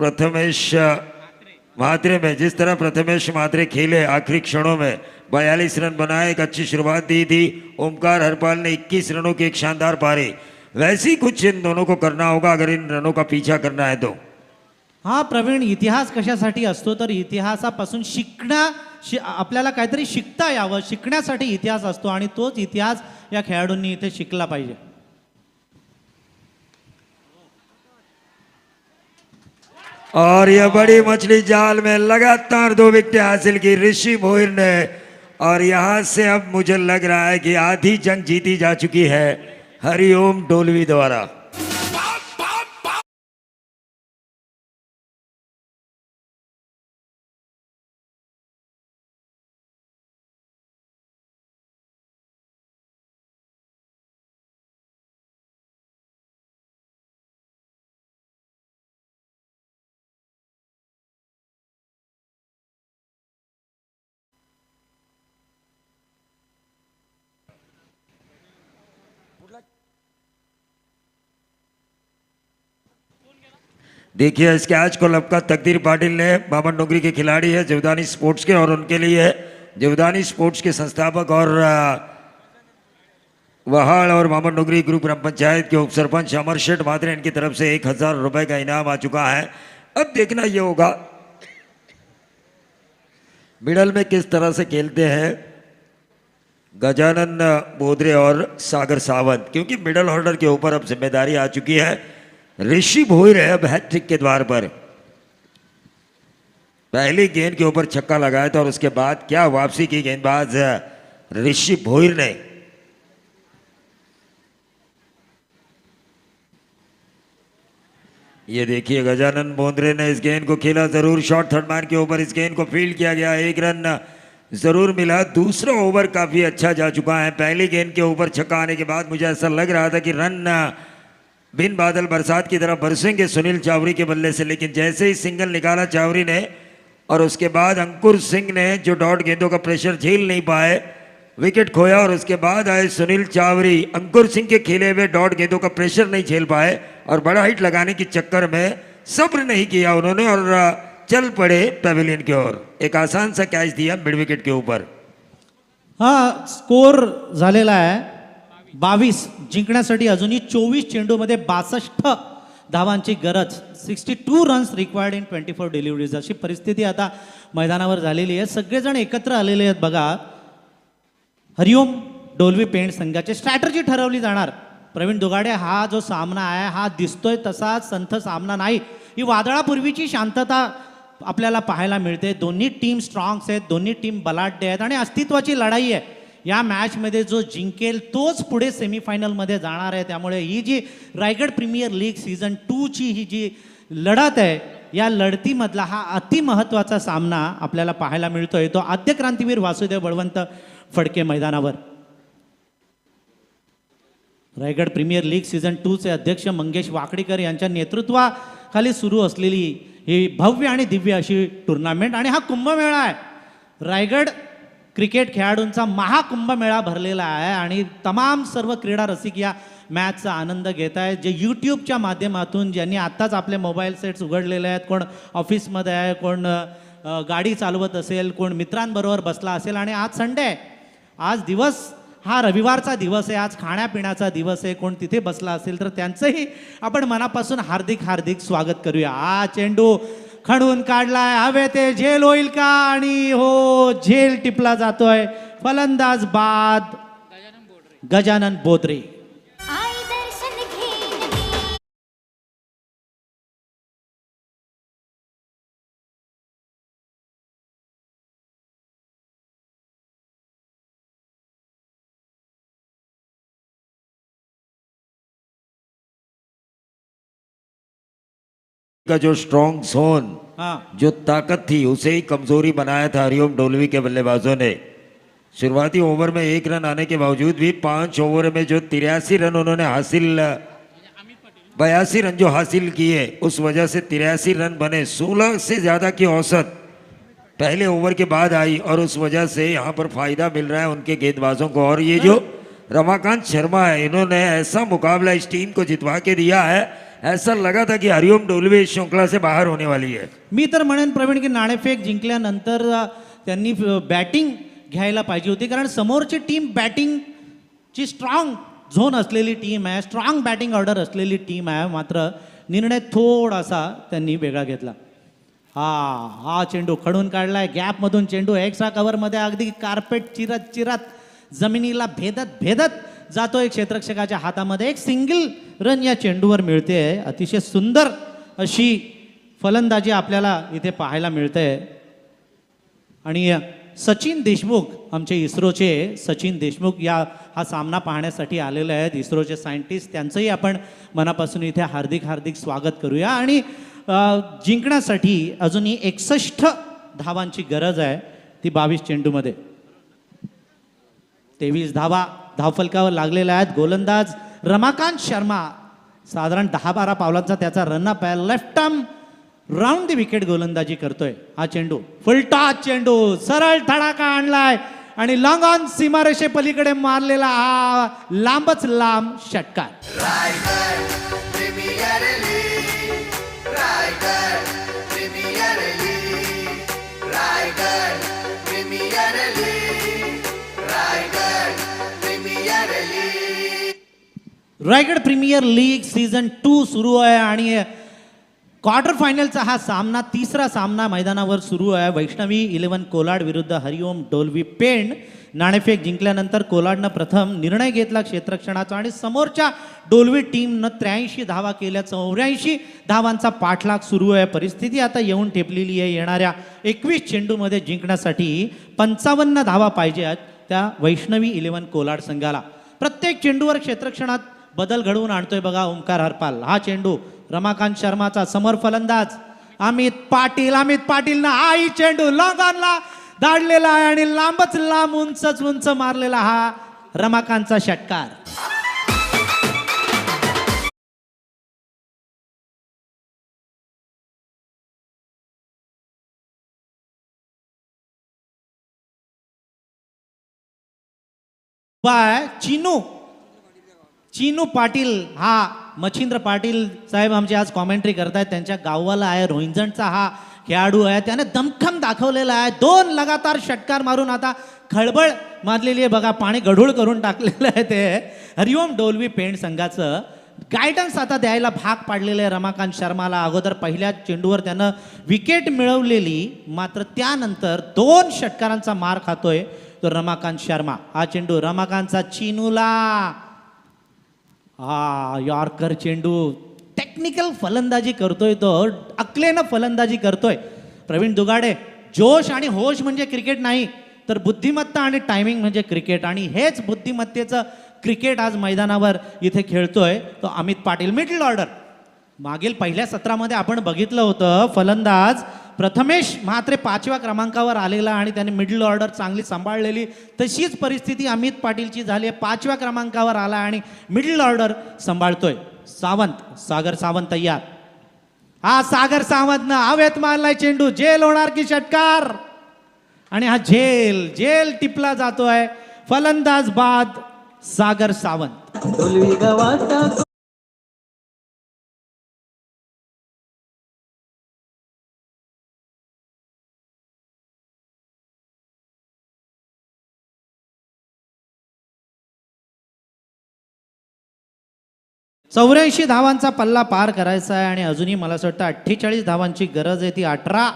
प्रथमेश म्हात्रे में, जिस तरह प्रथमेश म्हात्रे खेले आखिरी क्षणों में 42 रन बनाए, एक अच्छी शुरुआत दी थी। ओमकार हरपाल ने 21 रनों की एक शानदार पारी, वैसे ही कुछ इन दोनों को करना होगा अगर इन रनों का पीछा करना है तो। हा प्रवीण, इतिहास कशासाठी असतो तर इतिहासापासून आपल्याला काहीतरी शिकता यावं, शिकण्यासाठी इतिहास असतो आणि तोच इतिहास या खेळाडूंनी इथे शिकला पाहिजे. और यह बड़ी मछली जाल में लगातार 2 विकेटें हासिल की ऋषि भोईर ने, और यहां से अब मुझे लग रहा है कि आधी जंग जीती जा चुकी है हरिओम डोलवी द्वारा. देखिए इस कैच को लपका तकदीर पाटिल ने, बामन डोंगरी के खिलाड़ी है जीवदानी स्पोर्ट्स के, और उनके लिए जीवदानी स्पोर्ट्स के संस्थापक और वहाड़ और बामन डोंगरी ग्रुप ग्राम पंचायत के उप सरपंच अमर शेठ म्हात्रे, इनकी तरफ से 1000 रुपए का इनाम आ चुका है. अब देखना यह होगा मिडल में किस तरह से खेलते हैं गजानन बोधरे और सागर सावंत, क्योंकि मिडल ऑर्डर के ऊपर अब जिम्मेदारी आ चुकी है. ऋषि भोईर है अब हैट्रिक के द्वार पर. पहली गेंद के ऊपर छक्का लगाया था और उसके बाद क्या वापसी की गेंदबाज ऋषि भोईर ने. ये देखिए गजानन बोंद्रे ने इस गेंद को खेला जरूर, शॉर्ट थर्ड मैन के ऊपर इस गेंद को फील्ड किया गया, 1 रन जरूर मिला. दूसरा ओवर काफी अच्छा जा चुका है. पहली गेंद के ऊपर छक्का आने के बाद मुझे ऐसा लग रहा था कि रन बिन बादल बरसात की तरह बरसेंगे सुनील चावरी के बल्ले से, लेकिन जैसे ही सिंगल निकाला चावरी ने और उसके बाद अंकुर सिंह ने जो डॉट गेंदों का प्रेशर झेल नहीं पाए, विकेट खोया. और उसके बाद आए सुनील चावरी, अंकुर सिंह के खेले हुए डॉट गेंदों का प्रेशर नहीं झेल पाए और बड़ा हिट लगाने के चक्कर में सब्र नहीं किया उन्होंने और चल पड़े पवेलियन की ओर. एक आसान सा कैच दिया मिड विकेट के ऊपर. हा स्कोर झालेला आहे 22. जिंकण्यासाठी अजूनही 24 चेंडूमध्ये 62 धावांची गरज. 62 रन्स रिक्वायर्ड इन 24 डिलिव्हरीज, अशी परिस्थिती आता मैदानावर झालेली आहे. सगळेजण एकत्र आलेले आहेत बघा. हरिओम डोलवी पेंट संघाची स्ट्रॅटर्जी ठरवली जाणार. प्रवीण दुगाडे, हा जो सामना आहे हा दिसतोय तसा संथ सामना नाही. ही वादळापूर्वीची शांतता आपल्याला पाहायला मिळते. दोन्ही टीम स्ट्रॉंग्स आहेत, दोन्ही टीम बलाढ्य आहेत आणि अस्तित्वाची लढाई आहे. या मॅचमध्ये जो जिंकेल तोच पुढे सेमीफायनलमध्ये जाणार आहे. त्यामुळे ही जी रायगड प्रीमियर लीग सीझन 2ची ही जी लढत आहे, या लढतीमधला हा अतिमहत्त्वाचा सामना आपल्याला पाहायला मिळतोय. तो आद्य क्रांतीवीर वासुदेव बळवंत फडके मैदानावर. रायगड प्रीमियर लीग सीझन 2चे अध्यक्ष मंगेश वाकडीकर यांच्या नेतृत्वाखाली सुरू असलेली ही भव्य आणि दिव्य अशी टुर्नामेंट आणि हा कुंभमेळा आहे. रायगड क्रिकेट खेळाडूंचा महाकुंभमेळा भरलेला आहे आणि तमाम सर्व क्रीडा रसिक या मॅचचा आनंद घेत आहेत. जे यूट्यूबच्या माध्यमातून ज्यांनी आत्ताच आपले मोबाईल सेट्स उघडलेले आहेत, कोण ऑफिसमध्ये आहे, कोण गाडी चालवत असेल, कोण मित्रांबरोबर बसला असेल आणि आज संडे आहे, आज दिवस हा रविवारचा दिवस आहे, आज खाण्यापिण्याचा दिवस आहे, कोण तिथे बसला असेल तर त्यांचंही आपण मनापासून हार्दिक हार्दिक स्वागत करूया. हा चेंडू खणून काढलाय, हवे ते झेल होईल का, आणि हो झेल टिपला जातोय. फलंदाज बाद गजानन बोधरे. का जो स्ट्रॉन्ग जोन, हाँ जो ताकत थी, उसे ही कमजोरी बनाया था हरिओम डोलवी के बल्लेबाजों ने. शुरुआती ओवर में 1 रन आने के बावजूद भी 5 ओवर में जो 83 रन उन्होंने हासिल, 82 रन जो हासिल किए, उस वजह से 83 रन बने. 16 से ज्यादा की औसत पहले ओवर के बाद आई और उस वजह से यहाँ पर फायदा मिल रहा है उनके गेंदबाजों को. और ये जो रमाकांत शर्मा है, इन्होंने ऐसा मुकाबला इस टीम को जितवा के दिया है ऐसा लगा था कि हरिओम डोलवे इस श्रृंखला से बाहर होने वाली है. मी तर म्हणेन प्रवीण की नाणेफेक जिंकल्यानंतर त्यांनी बॅटिंग घ्यायला पाहिजे होती, कारण समोरची टीम बॅटिंगची स्ट्रॉंग झोन असलेली टीम आहे, स्ट्रॉंग बॅटिंग ऑर्डर असलेली टीम आहे. मात्र निर्णय थोडासा त्यांनी वेगळा घेतला. हा चेंडू खडून काढलाय, गॅपमधून चेंडू एक्स्ट्रा कव्हरमध्ये अगदी कार्पेट चिरत चिरत जमिनीला भेदत भेदत जातोय क्षेत्ररक्षकाच्या हातामध्ये. एक सिंगल रन या चेंडूवर मिळते. अतिशय सुंदर अशी फलंदाजी आपल्याला इथे पाहायला मिळते. आणि सचिन देशमुख, आमचे इस्रोचे सचिन देशमुख हा सामना पाहण्यासाठी आलेले आहेत, इस्रोचे सायंटिस्ट. त्यांचंही आपण मनापासून इथे हार्दिक हार्दिक स्वागत करूया. आणि जिंकण्यासाठी अजूनही 61 धावांची गरज आहे, ती 22 चेंडूमध्ये. 23 धावा धावफलकावर लागलेल्या आहेत. गोलंदाज रमाकांत शर्मा साधारण 10-12 पावलांचा त्याचा रनअप आहे. लेफ्ट आर्म राऊंड दी विकेट गोलंदाजी करतोय. हा चेंडू फुलटॉस चेंडू, सरळ धडाका आणलाय आणि लॉंग ऑन सीमारेषे पलीकडे मारलेला हा लांबच लांब षटकार. रायगड प्रीमियर लीग सीझन 2 सुरू आहे आणि क्वार्टर फायनलचा हा सामना, तिसरा सामना मैदानावर सुरू आहे. वैष्णवी 11 कोलाड विरुद्ध हरिओम डोलवी पेण. नाणेफेक जिंकल्यानंतर कोलाडनं प्रथम निर्णय घेतला क्षेत्ररक्षणाचा आणि समोरच्या डोलवी टीमनं 83 धावा केल्या. 84 धावांचा पाठलाग सुरू आहे. परिस्थिती आता येऊन ठेपलेली आहे. येणाऱ्या 21 चेंडूमध्ये जिंकण्यासाठी 55 धावा पाहिजे आहेत त्या वैष्णवी 11 कोलाड संघाला. प्रत्येक चेंडूवर क्षेत्ररक्षणात बदल घडवून आणतोय बघा ओंकार हरपाल. हा चेंडू रमाकांत शर्माचा, समोर फलंदाज अमित पाटीलनं हाही चेंडू लॉंग ऑनला धाडलेला आहे आणि लांबच लांब उंचच उंच मारलेला हा रमाकांतचा षटकार. चिनू पाटील, हा मच्छिंद्र पाटील साहेब आमचे आज कॉमेंट्री करतायत. त्यांच्या गावाला आहे, रोहिंजणचा हा खेळाडू आहे. त्याने दमखम दाखवलेला आहे. 2 लगातार षटकार मारून आता खळबळ मारलेली आहे बघा. पाणी गढूळ करून टाकलेलं आहे ते हरिओम डोलवी पेण संघाचं. गायडन्स आता द्यायला भाग पाडलेलं आहे रमाकांत शर्माला. अगोदर पहिल्या चेंडूवर त्यानं विकेट मिळवलेली, मात्र त्यानंतर 2 षटकारांचा मार खातोय तो रमाकांत शर्मा. हा चेंडू रमाकांतचा चिनूला, यॉर्कर चेंडू. टेक्निकल फलंदाजी करतोय तो, अकलेनं फलंदाजी करतोय प्रवीण दुगाडे. जोश आणि होश म्हणजे क्रिकेट नाही, तर बुद्धिमत्ता आणि टायमिंग म्हणजे क्रिकेट. आणि हेच बुद्धिमत्तेचं क्रिकेट आज मैदानावर इथे खेळतोय तो अमित पाटील. मिडल ऑर्डर मागील पहिल्या सत्रामध्ये आपण बघितलं होतं. फलंदाज प्रथमेश म्हात्रे 5व्या क्रमांकावर आलेला आणि त्याने मिडल ऑर्डर चांगली सांभाळलेली. तशीच परिस्थिती अमित पाटीलची झाली आहे. 5व्या क्रमांकावर आला आणि मिडल ऑर्डर सांभाळतोय. सागर सावंत तयार. हा सागर सावंतनं हवेत मारलाय चेंडू. झेल होणार की षटकार, आणि हा झेल टिपला जातोय. फलंदाज बाद सागर सावंत. डोलवी गावाचा चौऱ्याऐंशी धावांचा पल्ला पार करायचा आहे आणि अजूनही मला असं वाटतं 48 धावांची गरज आहे. ती 18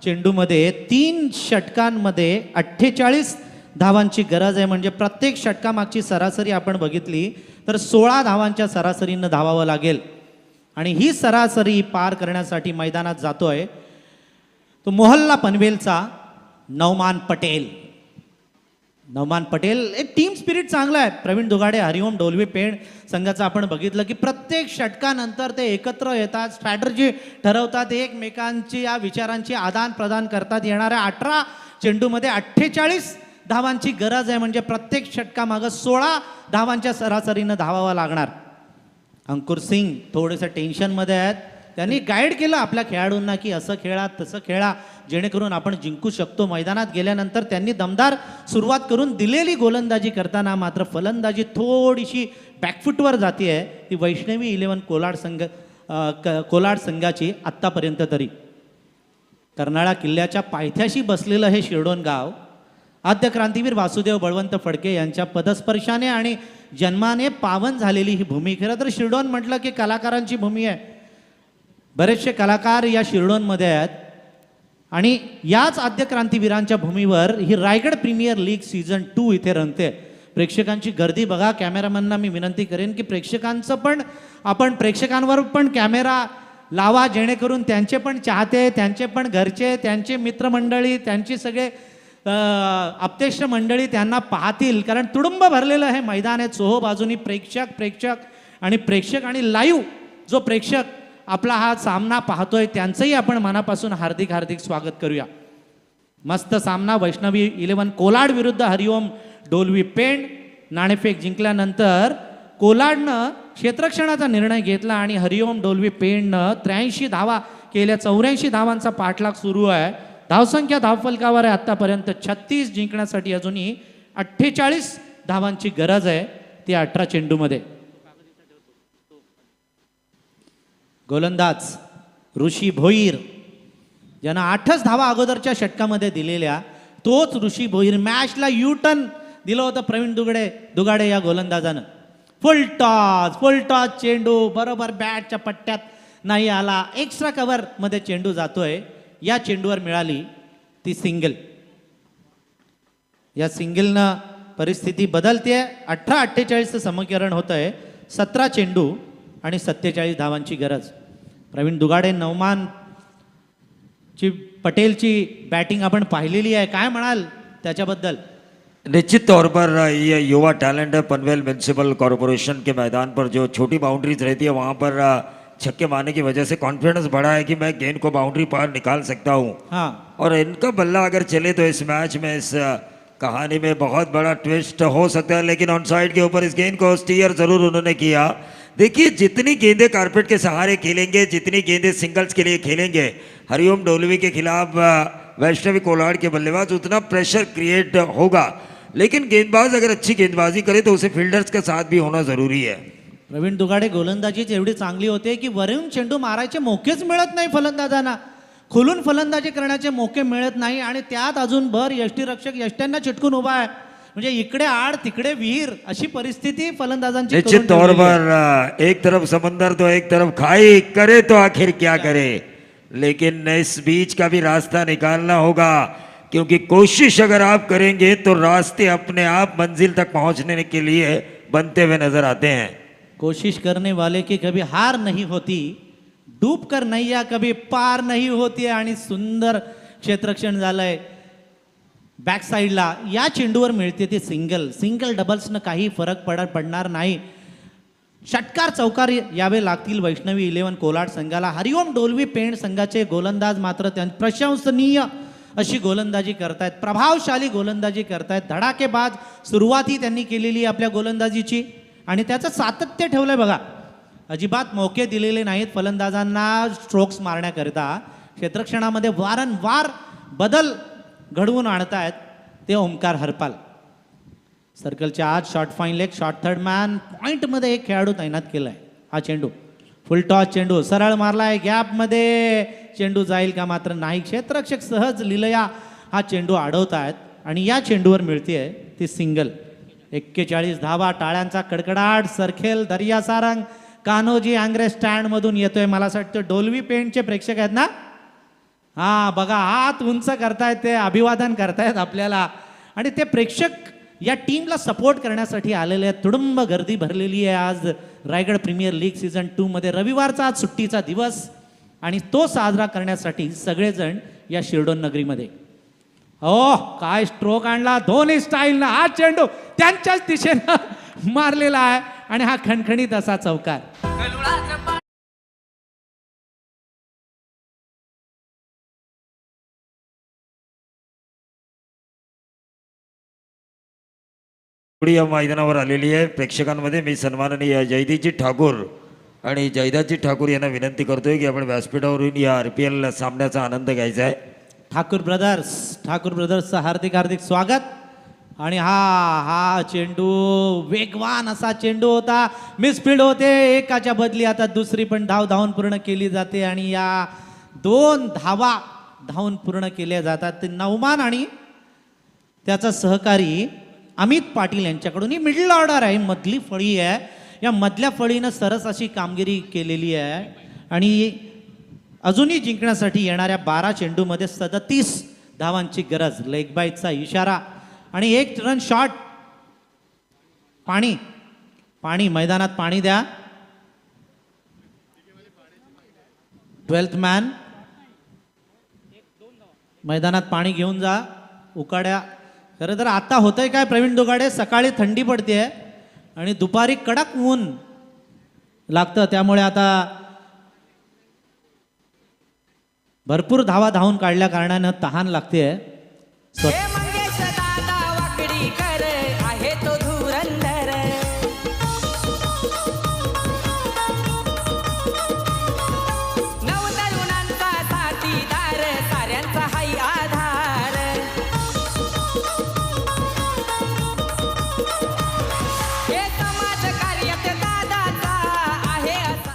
चेंडूमध्ये 3 षटकांमध्ये 48 धावांची गरज आहे. म्हणजे प्रत्येक षटकामागची सरासरी आपण बघितली तर 16 धावांच्या सरासरीनं धावावं लागेल. आणि ही सरासरी पार करण्यासाठी मैदानात जातोय तो मोहल्ला पनवेलचा नवमान पटेल. एक टीम स्पिरिट चांगला आहे. प्रवीण दुगाडे हरिओम डोलवी पेण संघाचं आपण बघितलं की प्रत्येक षटकानंतर ते एकत्र येतात, स्ट्रॅटर्जी ठरवतात, एकमेकांची या विचारांची आदान प्रदान करतात. येणाऱ्या 18 चेंडूमध्ये 48 धावांची गरज आहे. म्हणजे प्रत्येक षटकामागं 16 धावांच्या सरासरीनं धावावं लागणार. अंकुर सिंग थोडेसे टेन्शनमध्ये आहेत. त्यांनी गाईड केलं आपल्या खेळाडूंना की असं खेळा तसं खेळा, जेणेकरून आपण जिंकू शकतो. मैदानात गेल्यानंतर त्यांनी दमदार सुरुवात करून दिलेली गोलंदाजी करताना मात्र फलंदाजी थोडीशी बॅकफुटवर जाते आहे. ती वैष्णवी 11 कोलाड संघ कोलाड संघाची आत्तापर्यंत तरी. कर्नाळा किल्ल्याच्या पायथ्याशी बसलेलं हे शिरडोन गाव आद्य क्रांतीवीर वासुदेव बळवंत फडके यांच्या पदस्पर्शाने आणि जन्माने पावन झालेली ही भूमी. खरं तर शिरडोन म्हटलं की कलाकारांची भूमी आहे. बरेचसे कलाकार या शिरडोनमध्ये आहेत आणि याच आद्य क्रांतीवीरांच्या भूमीवर ही रायगड प्रीमियर लीग सीझन 2 इथे रंगते. प्रेक्षकांची गर्दी बघा. कॅमेरामॅनना मी विनंती करेन की प्रेक्षकांवर पण कॅमेरा लावा, जेणेकरून त्यांचे पण चाहते, त्यांचे पण घरचे, त्यांचे मित्रमंडळी, त्यांची सगळे आप्तेष्ट मंडळी त्यांना पाहतील. कारण तुडुंब भरलेलं हे मैदान आहे. चोहो बाजूनी प्रेक्षक आणि लाईव्ह जो प्रेक्षक आपला हा सामना पाहतोय त्यांचंही आपण मनापासून हार्दिक हार्दिक स्वागत करूया. मस्त सामना. वैष्णवी 11 कोलाड विरुद्ध हरिओम डोलवी पेंड. नाणेफेक जिंकल्यानंतर कोलाडनं क्षेत्ररक्षणाचा निर्णय घेतला आणि हरिओम डोलवी पेंडनं 83 धावा केल्या. 84 धावांचा पाठलाग सुरू आहे. धावसंख्या धावफलकावर आहे आत्तापर्यंत 36. जिंकण्यासाठी अजूनही 48 धावांची गरज आहे, ती 18 चेंडूमध्ये. गोलंदाज ऋषी भोईर ज्यांना 8च धावा अगोदरच्या षटकामध्ये दिलेल्या, तोच ऋषी भोईर मॅचला टर्न दिलं होतं प्रवीण दुगाडे या गोलंदाजानं. फुल टॉस चेंडू बरोबर बॅटच्या पट्ट्यात नाही आला. एक्स्ट्रा कव्हरमध्ये चेंडू जातोय. या चेंडूवर मिळाली ती सिंगल. या सिंगलनं परिस्थिती बदलते. 18-48 समीकरण होत आहे. 17 चेंडू आणि 47 धावांची गरज. प्रवीण दुगाडे नवमानची पटेलची बॅटिंग आपण पाहिलेली आहे. काय म्हणाल त्याच्याबद्दल? निश्चित तौर पर ये युवा टैलेंट है. पनवेल म्यूनसिपल कॉरपोरेशन के मैदान पर जो छोटी बाउंड्रीज रहती है वहाँ पर छक्के मारने की वजह से कॉन्फिडेंस बढ़ा है कि मैं गेंद को बाउंड्री पार निकाल सकता हूँ. हाँ, और इनका बल्ला अगर चले तो इस मैच में, इस कहानी में बहुत बड़ा ट्विस्ट हो सकता है. लेकिन ऑन साइड के ऊपर इस गेंद को स्टीयर जरूर उन्होंने किया. देखिए, जितनी गेंदें कारपेट के सहारे खेलेंगे, जितनी गेंदें सिंगल्स के लिए खेलेंगे हरिओम डोलवी के खिलाफ वैष्णवी कोलाड के बल्लेबाज, उतना प्रेशर क्रिएट होगा. लेकिन गेंदबाज अगर अच्छी गेंदबाजी करे तो उसे फील्डर्स का साथ भी होना जरूरी है. प्रवीण दुगाडे गोलंदाजीच एवढी चांगली होते की वरून चेंडू मारायचे मोकेच मिळत नाही फलंदाजांना. खुलून फलंदाजी करण्याचे मोके मिळत नाही आणि त्यात अजून भर यष्टीरक्षक यष्ट्यांना चिटकून उभा आहे. म्हणजे इकडे आड तिकडे विहीर अशी परिस्थिती फलंदाजांची निश्चित करून तौर ठेवलेली आहे. पर एक तरफ समंदर तो एक तरफ खाई, करे तो आखिर क्या करे. लेकिन इस बीच का भी रास्ता निकालना होगा, क्योंकि कोशिश अगर आप करेंगे तो रास्ते अपने आप मंजिल तक पहुंचने के लिए बनते हुए नजर आते हैं. कोशिश करने वाले की कभी हार नहीं होती, डूब कर नैया कभी पार नहीं होती. आणि सुंदर क्षेत्ररक्षण झालंय बॅक साईडला. या चेंडूवर मिळते ती सिंगल डबल्सनं काही फरक पडणार नाही. षटकार चौकार यावे लागतील वैष्णवी 11 कोलाड संघाला. हरिओम डोलवी पेंड संघाचे गोलंदाज मात्र प्रशंसनीय अशी गोलंदाजी करतायत, प्रभावशाली गोलंदाजी करतायत. धडाकेबाज सुरुवातही त्यांनी केलेली आपल्या गोलंदाजीची आणि त्याचं सातत्य ठेवलंय बघा. अजिबात मौके दिलेले नाहीत फलंदाजांना स्ट्रोक्स मारण्याकरिता. क्षेत्ररक्षणामध्ये वारंवार बदल घडवून आणतायत ते ओमकार हरपाल. सर्कलच्या आज short fine leg, short third man पॉईंटमध्ये एक खेळाडू तैनात केलाय. हा चेंडू फुल टॉस चेंडू सरळ मारलाय. गॅपमध्ये चेंडू जाईल का? मात्र नाही. क्षेत्ररक्षक सहज लिलया हा चेंडू अडवतायत आणि या चेंडूवर मिळतेय ती सिंगल. 41 धावा, टाळ्यांचा कडकडाट. सरखेल दर्या सारंग कान्होजी आंग्रे स्टँड मधून येतोय. मला असं वाटतं डोलवी पेंटचे प्रेक्षक आहेत ना. हा बघा, हात उंच करतायत, ते अभिवादन करतायत आपल्याला. आणि ते प्रेक्षक या टीमला सपोर्ट करण्यासाठी आलेले आहेत. तुडुंब गर्दी भरलेली आहे आज रायगड प्रीमियर लीग सीझन 2 मध्ये. रविवारचा आज सुट्टीचा दिवस आणि तो साजरा करण्यासाठी सगळेजण या शिरडोन नगरीमध्ये. काय स्ट्रोक आणला धोनी स्टाईलनं. हा चेंडू त्यांच्याच दिशेनं मारलेला आहे आणि हा खणखणीत असा चौकार. या मैदानावर आलेली आहे. प्रेक्षकांमध्ये मी सन्माननीय जयदीजी ठाकूर आणि जयदाजी ठाकूर यांना विनंती करतोय की आपण व्यासपीठावरून या RPL सामन्याचा आनंद घ्यायचा आहे. ठाकूर ब्रदर्सचं हार्दिक स्वागत. आणि हा चेंडू वेगवान असा चेंडू होता, मिसफील्ड होते, एकाच्या बदली आता दुसरी पण धावून पूर्ण केली जाते आणि या 2 धावा धावून पूर्ण केल्या जातात. ते नवमान आणि त्याचा सहकारी अमित पाटील यांच्याकडून ही मिडल ऑर्डर आहे, मधली फळी आहे. या मधल्या फळीनं सरस अशी कामगिरी केलेली आहे आणि अजूनही जिंकण्यासाठी येणाऱ्या 12 चेंडूमध्ये 37 धावांची गरज. लेग बाईटचा इशारा आणि 1 रन शॉट. पाणी मैदानात पाणी द्या. 12th मॅन मैदानात पाणी घेऊन जा. उकाड्या खरं तर आता होतंय काय प्रवीण दुगाडे, सकाळी थंडी पडते आणि दुपारी कडक ऊन लागतं, त्यामुळे आता भरपूर धावा धावून काढल्या कारणानं तहान लागते. हे मंगेश दादा वाकडीकर आहे तो धुरंधर. नवतरुणांचा साथीदार, साऱ्यांचा हाय आधार. हे समाज कार्यात दादाचा आहे असा.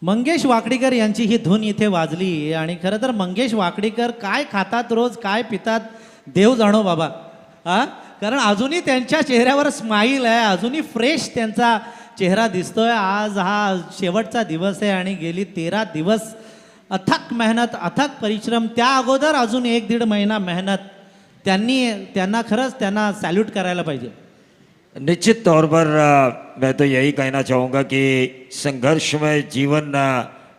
मंगेश वाकडीकर यांची ही धून इथे वाजली आणि खरं तर मंगेश वाकडीकर काय खातात रोज, काय पितात देव जाणो बाबा. कारण अजूनही त्यांच्या चेहऱ्यावर स्माईल आहे, अजूनही फ्रेश त्यांचा चेहरा दिसतोय. आज हा शेवटचा दिवस आहे आणि गेली 13 दिवस अथक मेहनत, अथक परिश्रम, त्या अगोदर अजून 1-1.5 महिना मेहनत, त्यांना खरंच त्यांना सॅल्यूट करायला पाहिजे. निश्चित तौर पर मैं तो यही कहना चाहूँगा कि संघर्ष में जीवन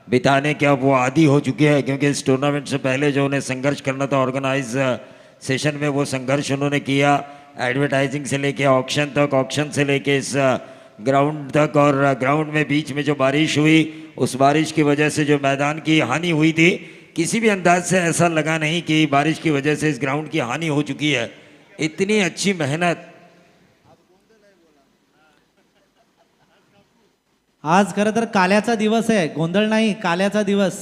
बिताने के अब वो आदी हो चुके हैं, क्योंकि इस टूर्नामेंट से पहले जो उन्हें संघर्ष करना था ऑर्गेनाइज सेशन में, वो संघर्ष उन्होंने किया. एडवर्टाइजिंग से लेके ऑक्शन तक, ऑक्शन से लेके इस ग्राउंड तक, और ग्राउंड में बीच में जो बारिश हुई, उस बारिश की वजह से जो मैदान की हानि हुई थी, किसी भी अंदाज से ऐसा लगा नहीं कि बारिश की वजह से इस ग्राउंड की हानि हो चुकी है. इतनी अच्छी मेहनत. आज खरं तर काल्याचा दिवस आहे, गोंधळ नाही, काल्याचा दिवस.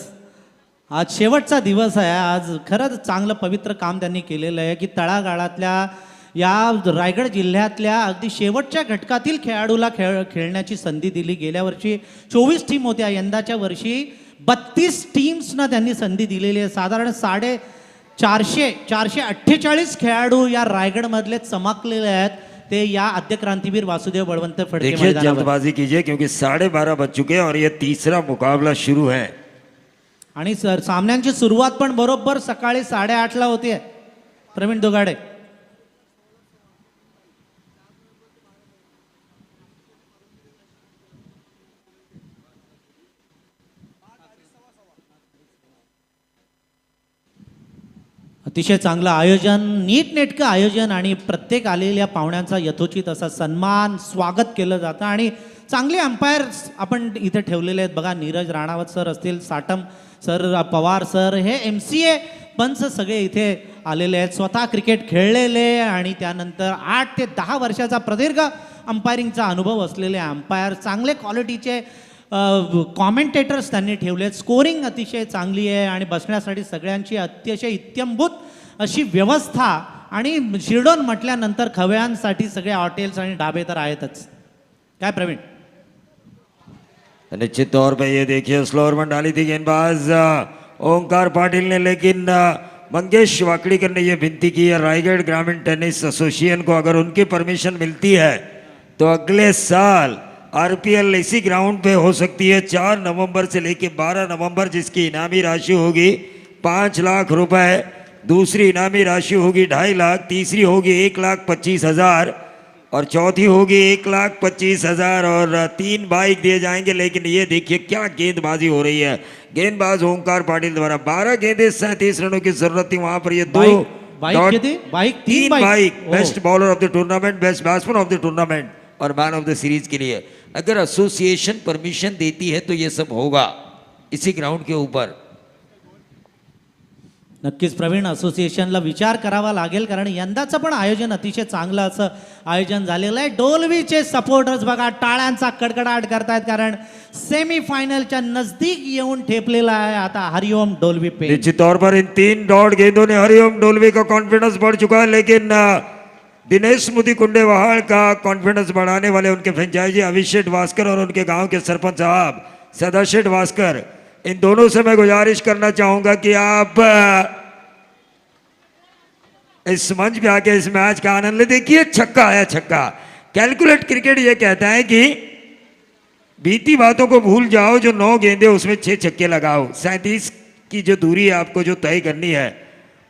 आज शेवटचा दिवस आहे. आज खरंच चांगलं पवित्र काम त्यांनी केलेलं आहे की तळागाळातल्या या रायगड जिल्ह्यातल्या अगदी शेवटच्या घटकातील खेळाडूला खेळण्याची संधी दिली. गेल्या वर्षी 24 टीम होत्या, यंदाच्या वर्षी 32 टीम्सना त्यांनी संधी दिलेली आहे. साधारण 448 खेळाडू या रायगडमधले चमकलेले आहेत. ते या आद्य क्रांतीवीर वासुदेव बळवंत फडके देखिए मैदानावर. जल्दबाजी कीजिए क्योंकि 12:30 बज चुके हैं और ये तीसरा मुकाबला शुरू है. आणि सामन्यांची सुरुवात पण बरोबर सकाळी 8:30 होते. प्रवीण दुगाडे. अतिशय चांगलं आयोजन, नीटनेटकं आयोजन आणि प्रत्येक आलेल्या पाहुण्यांचा यथोचित असा सन्मान, स्वागत केलं जातं आणि चांगले अंपायर्स आपण इथे ठेवलेले आहेत. बघा, नीरज राणावत सर असतील, साटम सर, पवार सर, हे MCA पंच सगळे इथे आलेले आहेत. स्वतः क्रिकेट खेळलेले आणि त्यानंतर 8 ते 10 वर्षाचा प्रदीर्घ अंपायरिंगचा अनुभव असलेले अंपायर, चांगले क्वालिटीचे कॉमेंटेटर्स त्यांनी ठेवले आहेत. स्कोरिंग अतिशय चांगली आहे आणि बसण्यासाठी सगळ्यांची अतिशय इत्यंभूत अशी व्यवस्था. आणि शिरडोन म्हटल्यानंतर खवयांसाठी सगळे हॉटेल्स आणि ढाबे तर आहेतच. काय प्रवीण? निश्चित तौर पे ये देखिए स्लोअर में डाली थी गेंदबाज ओंकार पाटिल ने, लेकिन मंगेश वाकड़ीकर ने ये विनती की है रायगढ़ ग्रामीण टेनिस एसोसिएशन को, अगर उनकी परमिशन मिलती है तो अगले साल RPL इसी ग्राउंड पे हो सकती है 4 नवंबर से लेके 12 नवंबर, जिसकी इनामी राशि होगी 5 लाख रुपए, दूसरी इनामी राशि होगी 2.5 लाख, तीसरी होगी 1,25,000 और चौथी होगी 1,25,000 और 3 बाइक दिए जाएंगे. लेकिन ये देखिए क्या गेंदबाजी हो रही है. गेंदबाज ओंकार पाटिल द्वारा 12 गेंदें 37 रनों की जरूरत थी, वहां पर ये तीन bike. Best bowler of the tournament, best batsman of the tournament और मैन ऑफ द सीरीज के लिए. अगर एसोसिएशन परमिशन देती है तो ये सब होगा इसी ग्राउंड के ऊपर. नक्कीच प्रवीण, असोसिएशनला विचार करावा लागेल कारण यंदाचं पण आयोजन अतिशय चांगलं असं आयोजन झालेलं आहे. डोलवीचे सपोर्टर्स बघा टाळ्यांचा कडकडाट करतायत कारण सेमीफायनलच्या नजदीक येऊन ठेपलेला आहे आता हरिओम डोलवी पे. निश्चित तौर पर इन 3 डॉट गेंदों ने हरिओम डोलवी का कॉन्फिडेंस बढ़ चुका है, लेकिन दिनेश मुदिकुंडेवाल का कॉन्फिडेंस बढ़ाने वाले उनके फ्रेंचाइजी अभिषेक वास्कर और उनके गांव के सरपंच साहब सदाशिव वास्कर, इन दोनों से मैं गुजारिश करना चाहूंगा कि आप इस मंच पे आके इस मैच का आनंद ले। देखिए छक्का आया, छक्का। कैलकुलेट क्रिकेट ये कहता है कि बीती बातों को भूल जाओ, जो 9 गेंदे उसमें 6 छक्के लगाओ। 37 की जो दूरी है आपको जो तय करनी है,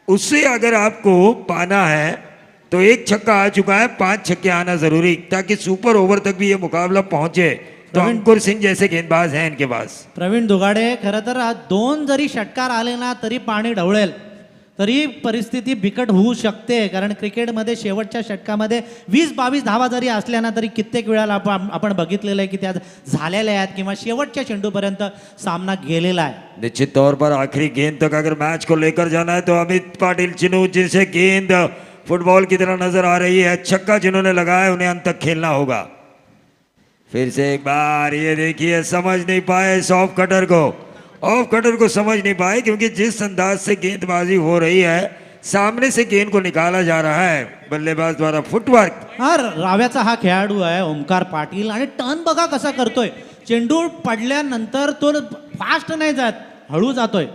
उससे अगर आपको पाना है तो 1 छक्का आ चुका है, 5 छक्के आना जरूरी, ताकि सुपर ओवर तक भी ये मुकाबला पहुंचे। तो अंकुर सिंह जैसे गेंदबाज हैं इनके पास। प्रवीण दुगाडे, खरं तर आज 2 जरी षटकार आले ना तरी पाणी ढवळेल, तरी परिस्थिती बिकट होऊ शकते. कारण क्रिकेटमध्ये शेवटच्या षटकामध्ये 20-22 धावा जरी असल्या ना तरी कित्येक वेळा आपण बघितलेलं आहे की त्या झालेल्या आहेत किंवा शेवटच्या चेंडूपर्यंत सामना गेलेला आहे. निश्चित तौर पर आखिरी गेंद तक अगर मैच को लेकर जाना है तो अमित पाटिल चिनू, जिनसे गेंद फुटबॉल की तरह नजर आ रही है, छक्का जिन्होंने लगाया उन्हें अंत तक खेलना होगा. फिर से एक बार ये देखिए, समझ नहीं पाए इस ऑफ कटर को समझ नहीं पाए, क्योंकि जिस अंदाज से गेंदबाजी हो रही है, सामने से गेंद को निकाला जा रहा है बल्लेबाज द्वारा. फुटवर्क. हा राव्याचा हा खेळाडू आहे ओमकार पाटील, आणि टर्न बघा कसा करतोय. चेंडू पडल्यानंतर तो फास्ट नाही जात, हळू जातोय.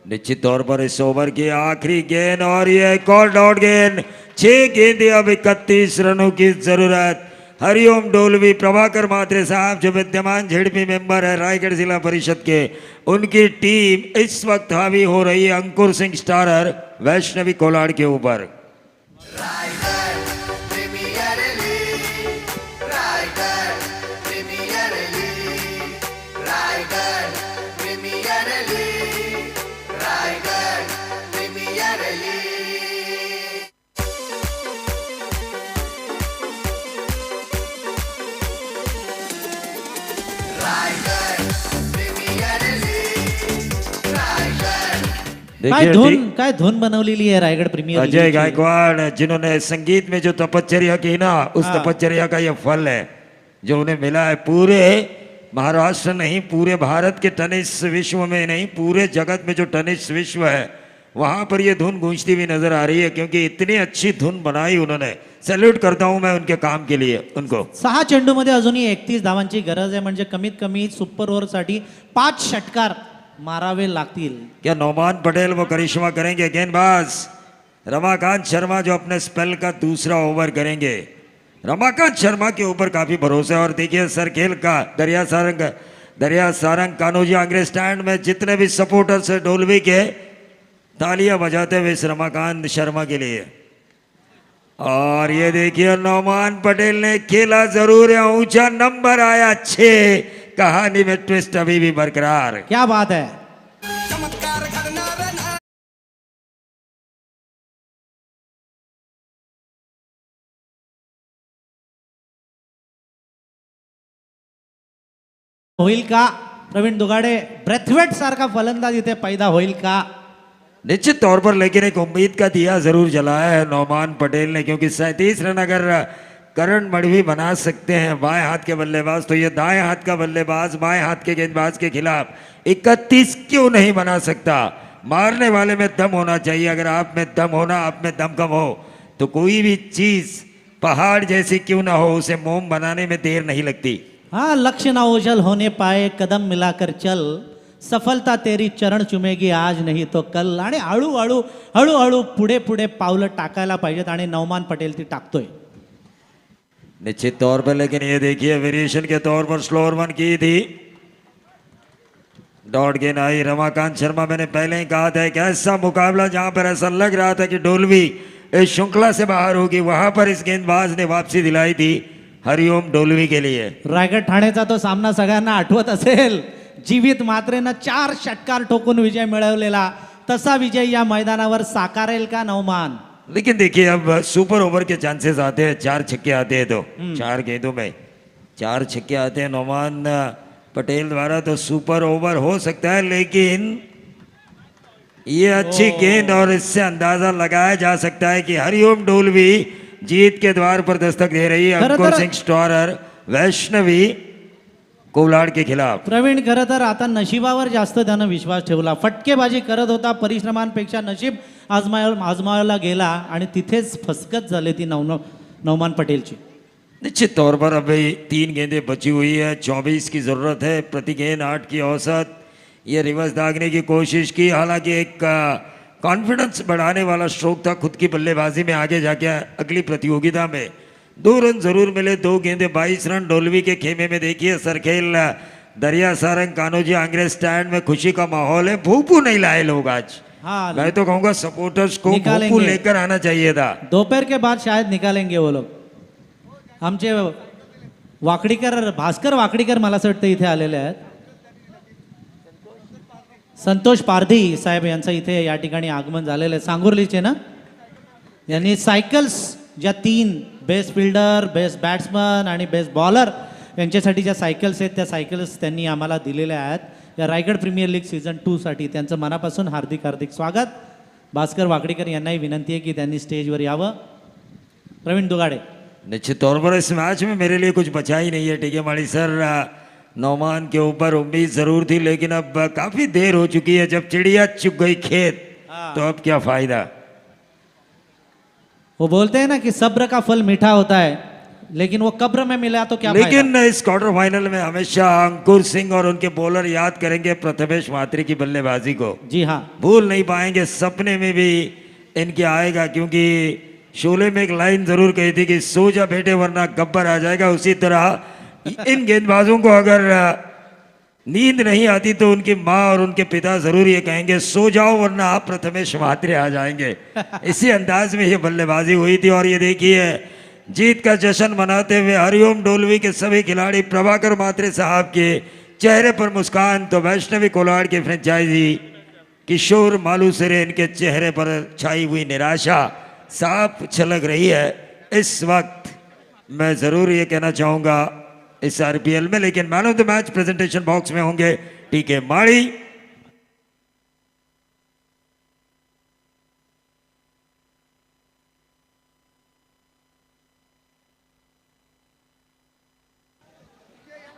निश्चित तौर पर इस ओवर की आखिरी गेंद, और ये कॉल्ड आउट गेंद. 6 गेंदे, अब 31 रनों की जरूरत. हरिओम डोलवी, प्रभाकर मात्रे साहब जो विद्यमान झेडपी मेंबर है रायगढ़ जिला परिषद के, उनकी टीम इस वक्त हावी हो रही है अंकुर सिंह स्टारर वैष्णवी कोलाड के ऊपर. काय धुन बनवलेली आहे रायगड प्रीमियर लीग. अजय गायकवाड़, जिन्होंने संगीत में जो तपश्चर्या की ना, उस तपश्चर्या का ये फल है जो उन्हें मिला है. पूरे महाराष्ट्र नहीं, पूरे भारत के टेनिस विश्व में नहीं, पूरे जगत में जो टेनिस विश्व है वहां पर ये धुन गूंजती हुई नजर आ रही है, क्योंकि इतनी अच्छी धुन बनाई उन्होंने. सैल्यूट करता हूं मैं उनके काम के लिए उनको. 6 चेंडूमध्ये अजूनही 31 धावांची गरज आहे, म्हणजे कमीत कमी सुपर ओव्हर साठी 5 षटकार मारावे लागतील. क्या नौमान पटेल वो करिश्मा करेंगे? गेंदबाज रमाकांत शर्मा जो अपने स्पेल का दूसरा ओवर करेंगे. रमाकांत शर्मा के ऊपर काफी भरोसा है. और देखिए सरखेल का दरिया सारंग कानोजी अंग्रेज स्टैंड में जितने भी सपोर्टर्स है डोलवी के, तालियां बजाते हुए इस रमाकांत शर्मा के लिए. और ये देखिए नौमान पटेल ने खेला जरूर है, ऊंचा नंबर आया 6. कहानी में ट्विस्ट अभी भी बरकरार. क्या बात है. होईल का प्रवीण दुगाडे? ब्रेथवेट सारखा फलंदाज इथे पैदा होईल का? निश्चित तौर पर, लेकिन एक उम्मीद का दिया जरूर जलाया है नौमान पटेल ने, क्योंकि 37 रन अगर करण मढ़वी बना सकते हैं बाएं हाथ के बल्लेबाज, तो ये दाएं हाथ का बल्लेबाज बाएं हाथ के गेंदबाज के खिलाफ 31 क्यों नहीं बना सकता? मारने वाले में दम होना चाहिए. अगर आप में दम होना, आप में दम कम हो, तो कोई भी चीज पहाड़ जैसी क्यों ना हो, उसे मोम बनाने में देर नहीं लगती. हाँ, लक्ष्य ना ओझल होने पाए, कदम मिलाकर चल, सफलता तेरी चरण चुमेगी आज नहीं तो कल. आणि हळूहळू पुढे पावलं टाकायला पाहिजेत, आणि नौमान पटेल ती टाकतोय. निश्चित तौर पर, लेकिन ये देखिए वेरिएशन के तौर पर स्लोअर वन की थी. डॉट गेंद आई. रमाकांत शर्मा, मैंने पहले ही कहा था, एक ऐसा मुकाबला जहां पर ऐसा लग रहा था कि डोलवी इस श्रृंखला से बाहर होगी, वहां पर इस गेंदबाज ने वापसी दिलाई थी हरिओम डोलवी के लिए. रायगड ठाणेचा तो सामना सगळ्यांना आठवत असेल. जीवित मात्रेनं 4 षटकार ठोकून विजय मिळवलेला, तसा विजय या मैदानावर साकारेल का नौमान? लेकिन देखिए अब सुपर ओवर के चांसेस आते हैं, 4 छक्के आते हैं, तो 4 गेंदों में 4 छक्के आते हैं नौमान पटेल द्वारा, तो सुपर ओवर हो सकता है. लेकिन ये अच्छी गेंद, और इससे अंदाजा लगाया जा सकता है कि हरिओम डोलवी जीत के द्वार पर दस्तक दे रही है अंकुर सिंह स्टारर वैष्णवी कोलाड के खिलाफ. प्रवीण, खरं तर आता नशिबावर जास्त त्यानं विश्वास ठेवला. फटकेबाजी करत होता, परिश्रमांपेक्षा नशीब आजमावायला गेला आणि तिथेच फसगत झाली ती नवमान पटेलची. निश्चित तौर पर अभी 3 गेंदें बची हुई है, 24 की ज़रूरत है, प्रति गेंद 8 की औसत. ये रिवर्स दागने की कोशिश की, हालांकि एक कॉन्फिडेंस बढ़ाने वाला स्ट्रोक था खुद की बल्लेबाजी में. आगे जाके अगली प्रतियोगिता में 2 रन जरूर मिले, 2 गेंदें 22 रन. डोलवी के खेमे में देखिए सरखेल, दरिया सारंग, कान्होजी आंग्रे स्टैंड में खुशी का माहौल है. भूपू नहीं लाए लोग आज. हाँ, मैं तो कहूँगा सपोर्टर्स को निकालेंगे. भूपू लेकर आना चाहिए था. दोपहर के बाद शायद निकालेंगे वो लोग. आमचे वाकडीकर, भास्कर वाकडीकर मला असं वाटतं इथे आलेले आहेत. संतोष पारधी साहेब यांचं इथे या ठिकाणी आगमन झालेलं आहे, सांगुर्लीचे ना. यांनी सायकल्स ज्या 3 बेस्ट फिल्डर, बेस्ट बॅट्समन आणि बेस्ट बॉलर यांच्यासाठी ज्या सायकल्स आहेत त्या सायकल्स त्यांनी आम्हाला दिलेल्या आहेत या रायगड प्रीमियर लीग सीझन 2 साठी. त्यांचं मनापासून हार्दिक हार्दिक स्वागत. भास्कर वाकडीकर यांनाही विनंती आहे की त्यांनी स्टेजवर यावं. प्रवीण दुगाडे. निश्चित तौर पर इस मैच में मेरे लिए कुछ बचा ही नहीं है. टीके माड़ी सर, नौमान के ऊपर उम्मीद जरूर थी, लेकिन अब काफी देर हो चुकी है. जब चिड़िया चुग गई खेत तो अब क्या फायदा. वो बोलते हैं ना कि सब्र का फल मीठा होता है, लेकिन वो कब्र में मिला तो क्या लेकिन इस क्वार्टर फाइनल में हमेशा अंकुर सिंह और उनके बॉलर याद करेंगे प्रथमेश महात्री की बल्लेबाजी को. जी हाँ, भूल नहीं पाएंगे. सपने में भी इनके आएगा, क्योंकि शोले में एक लाइन जरूर कही थी कि सो जा बेटे वरना गब्बर आ जाएगा. उसी तरह इन गेंदबाजों को अगर नींद नहीं आती तो उनकी माँ और उनके पिता जरूर ये कहेंगे सो जाओ वरना आप प्रथमेश महात्रे आ जाएंगे. इसी अंदाज में ये बल्लेबाजी हुई थी. और ये देखिए जीत का जश्न मनाते हुए हरिओम डोलवी के सभी खिलाड़ी, प्रभाकर महात्रे साहब के चेहरे पर मुस्कान तो वैष्णवी कोलाड के फ्रेंचाइजी किशोर मालूसरे, इनके चेहरे पर छाई हुई निराशा साफ छलक रही है इस वक्त. मैं जरूर ये कहना चाहूंगा इस आरपीएल में, लेकिन man of the match presentation box में होंगे टीके माड़ी.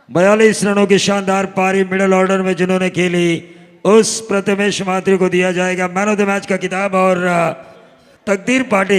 बयालीस रनों की शानदार पारी मिडिल ऑर्डर में जिन्होंने खेली, उस प्रथमेश महात्री को दिया जाएगा मैन ऑफ द मैच का खिताब. और तकदीर पाटिल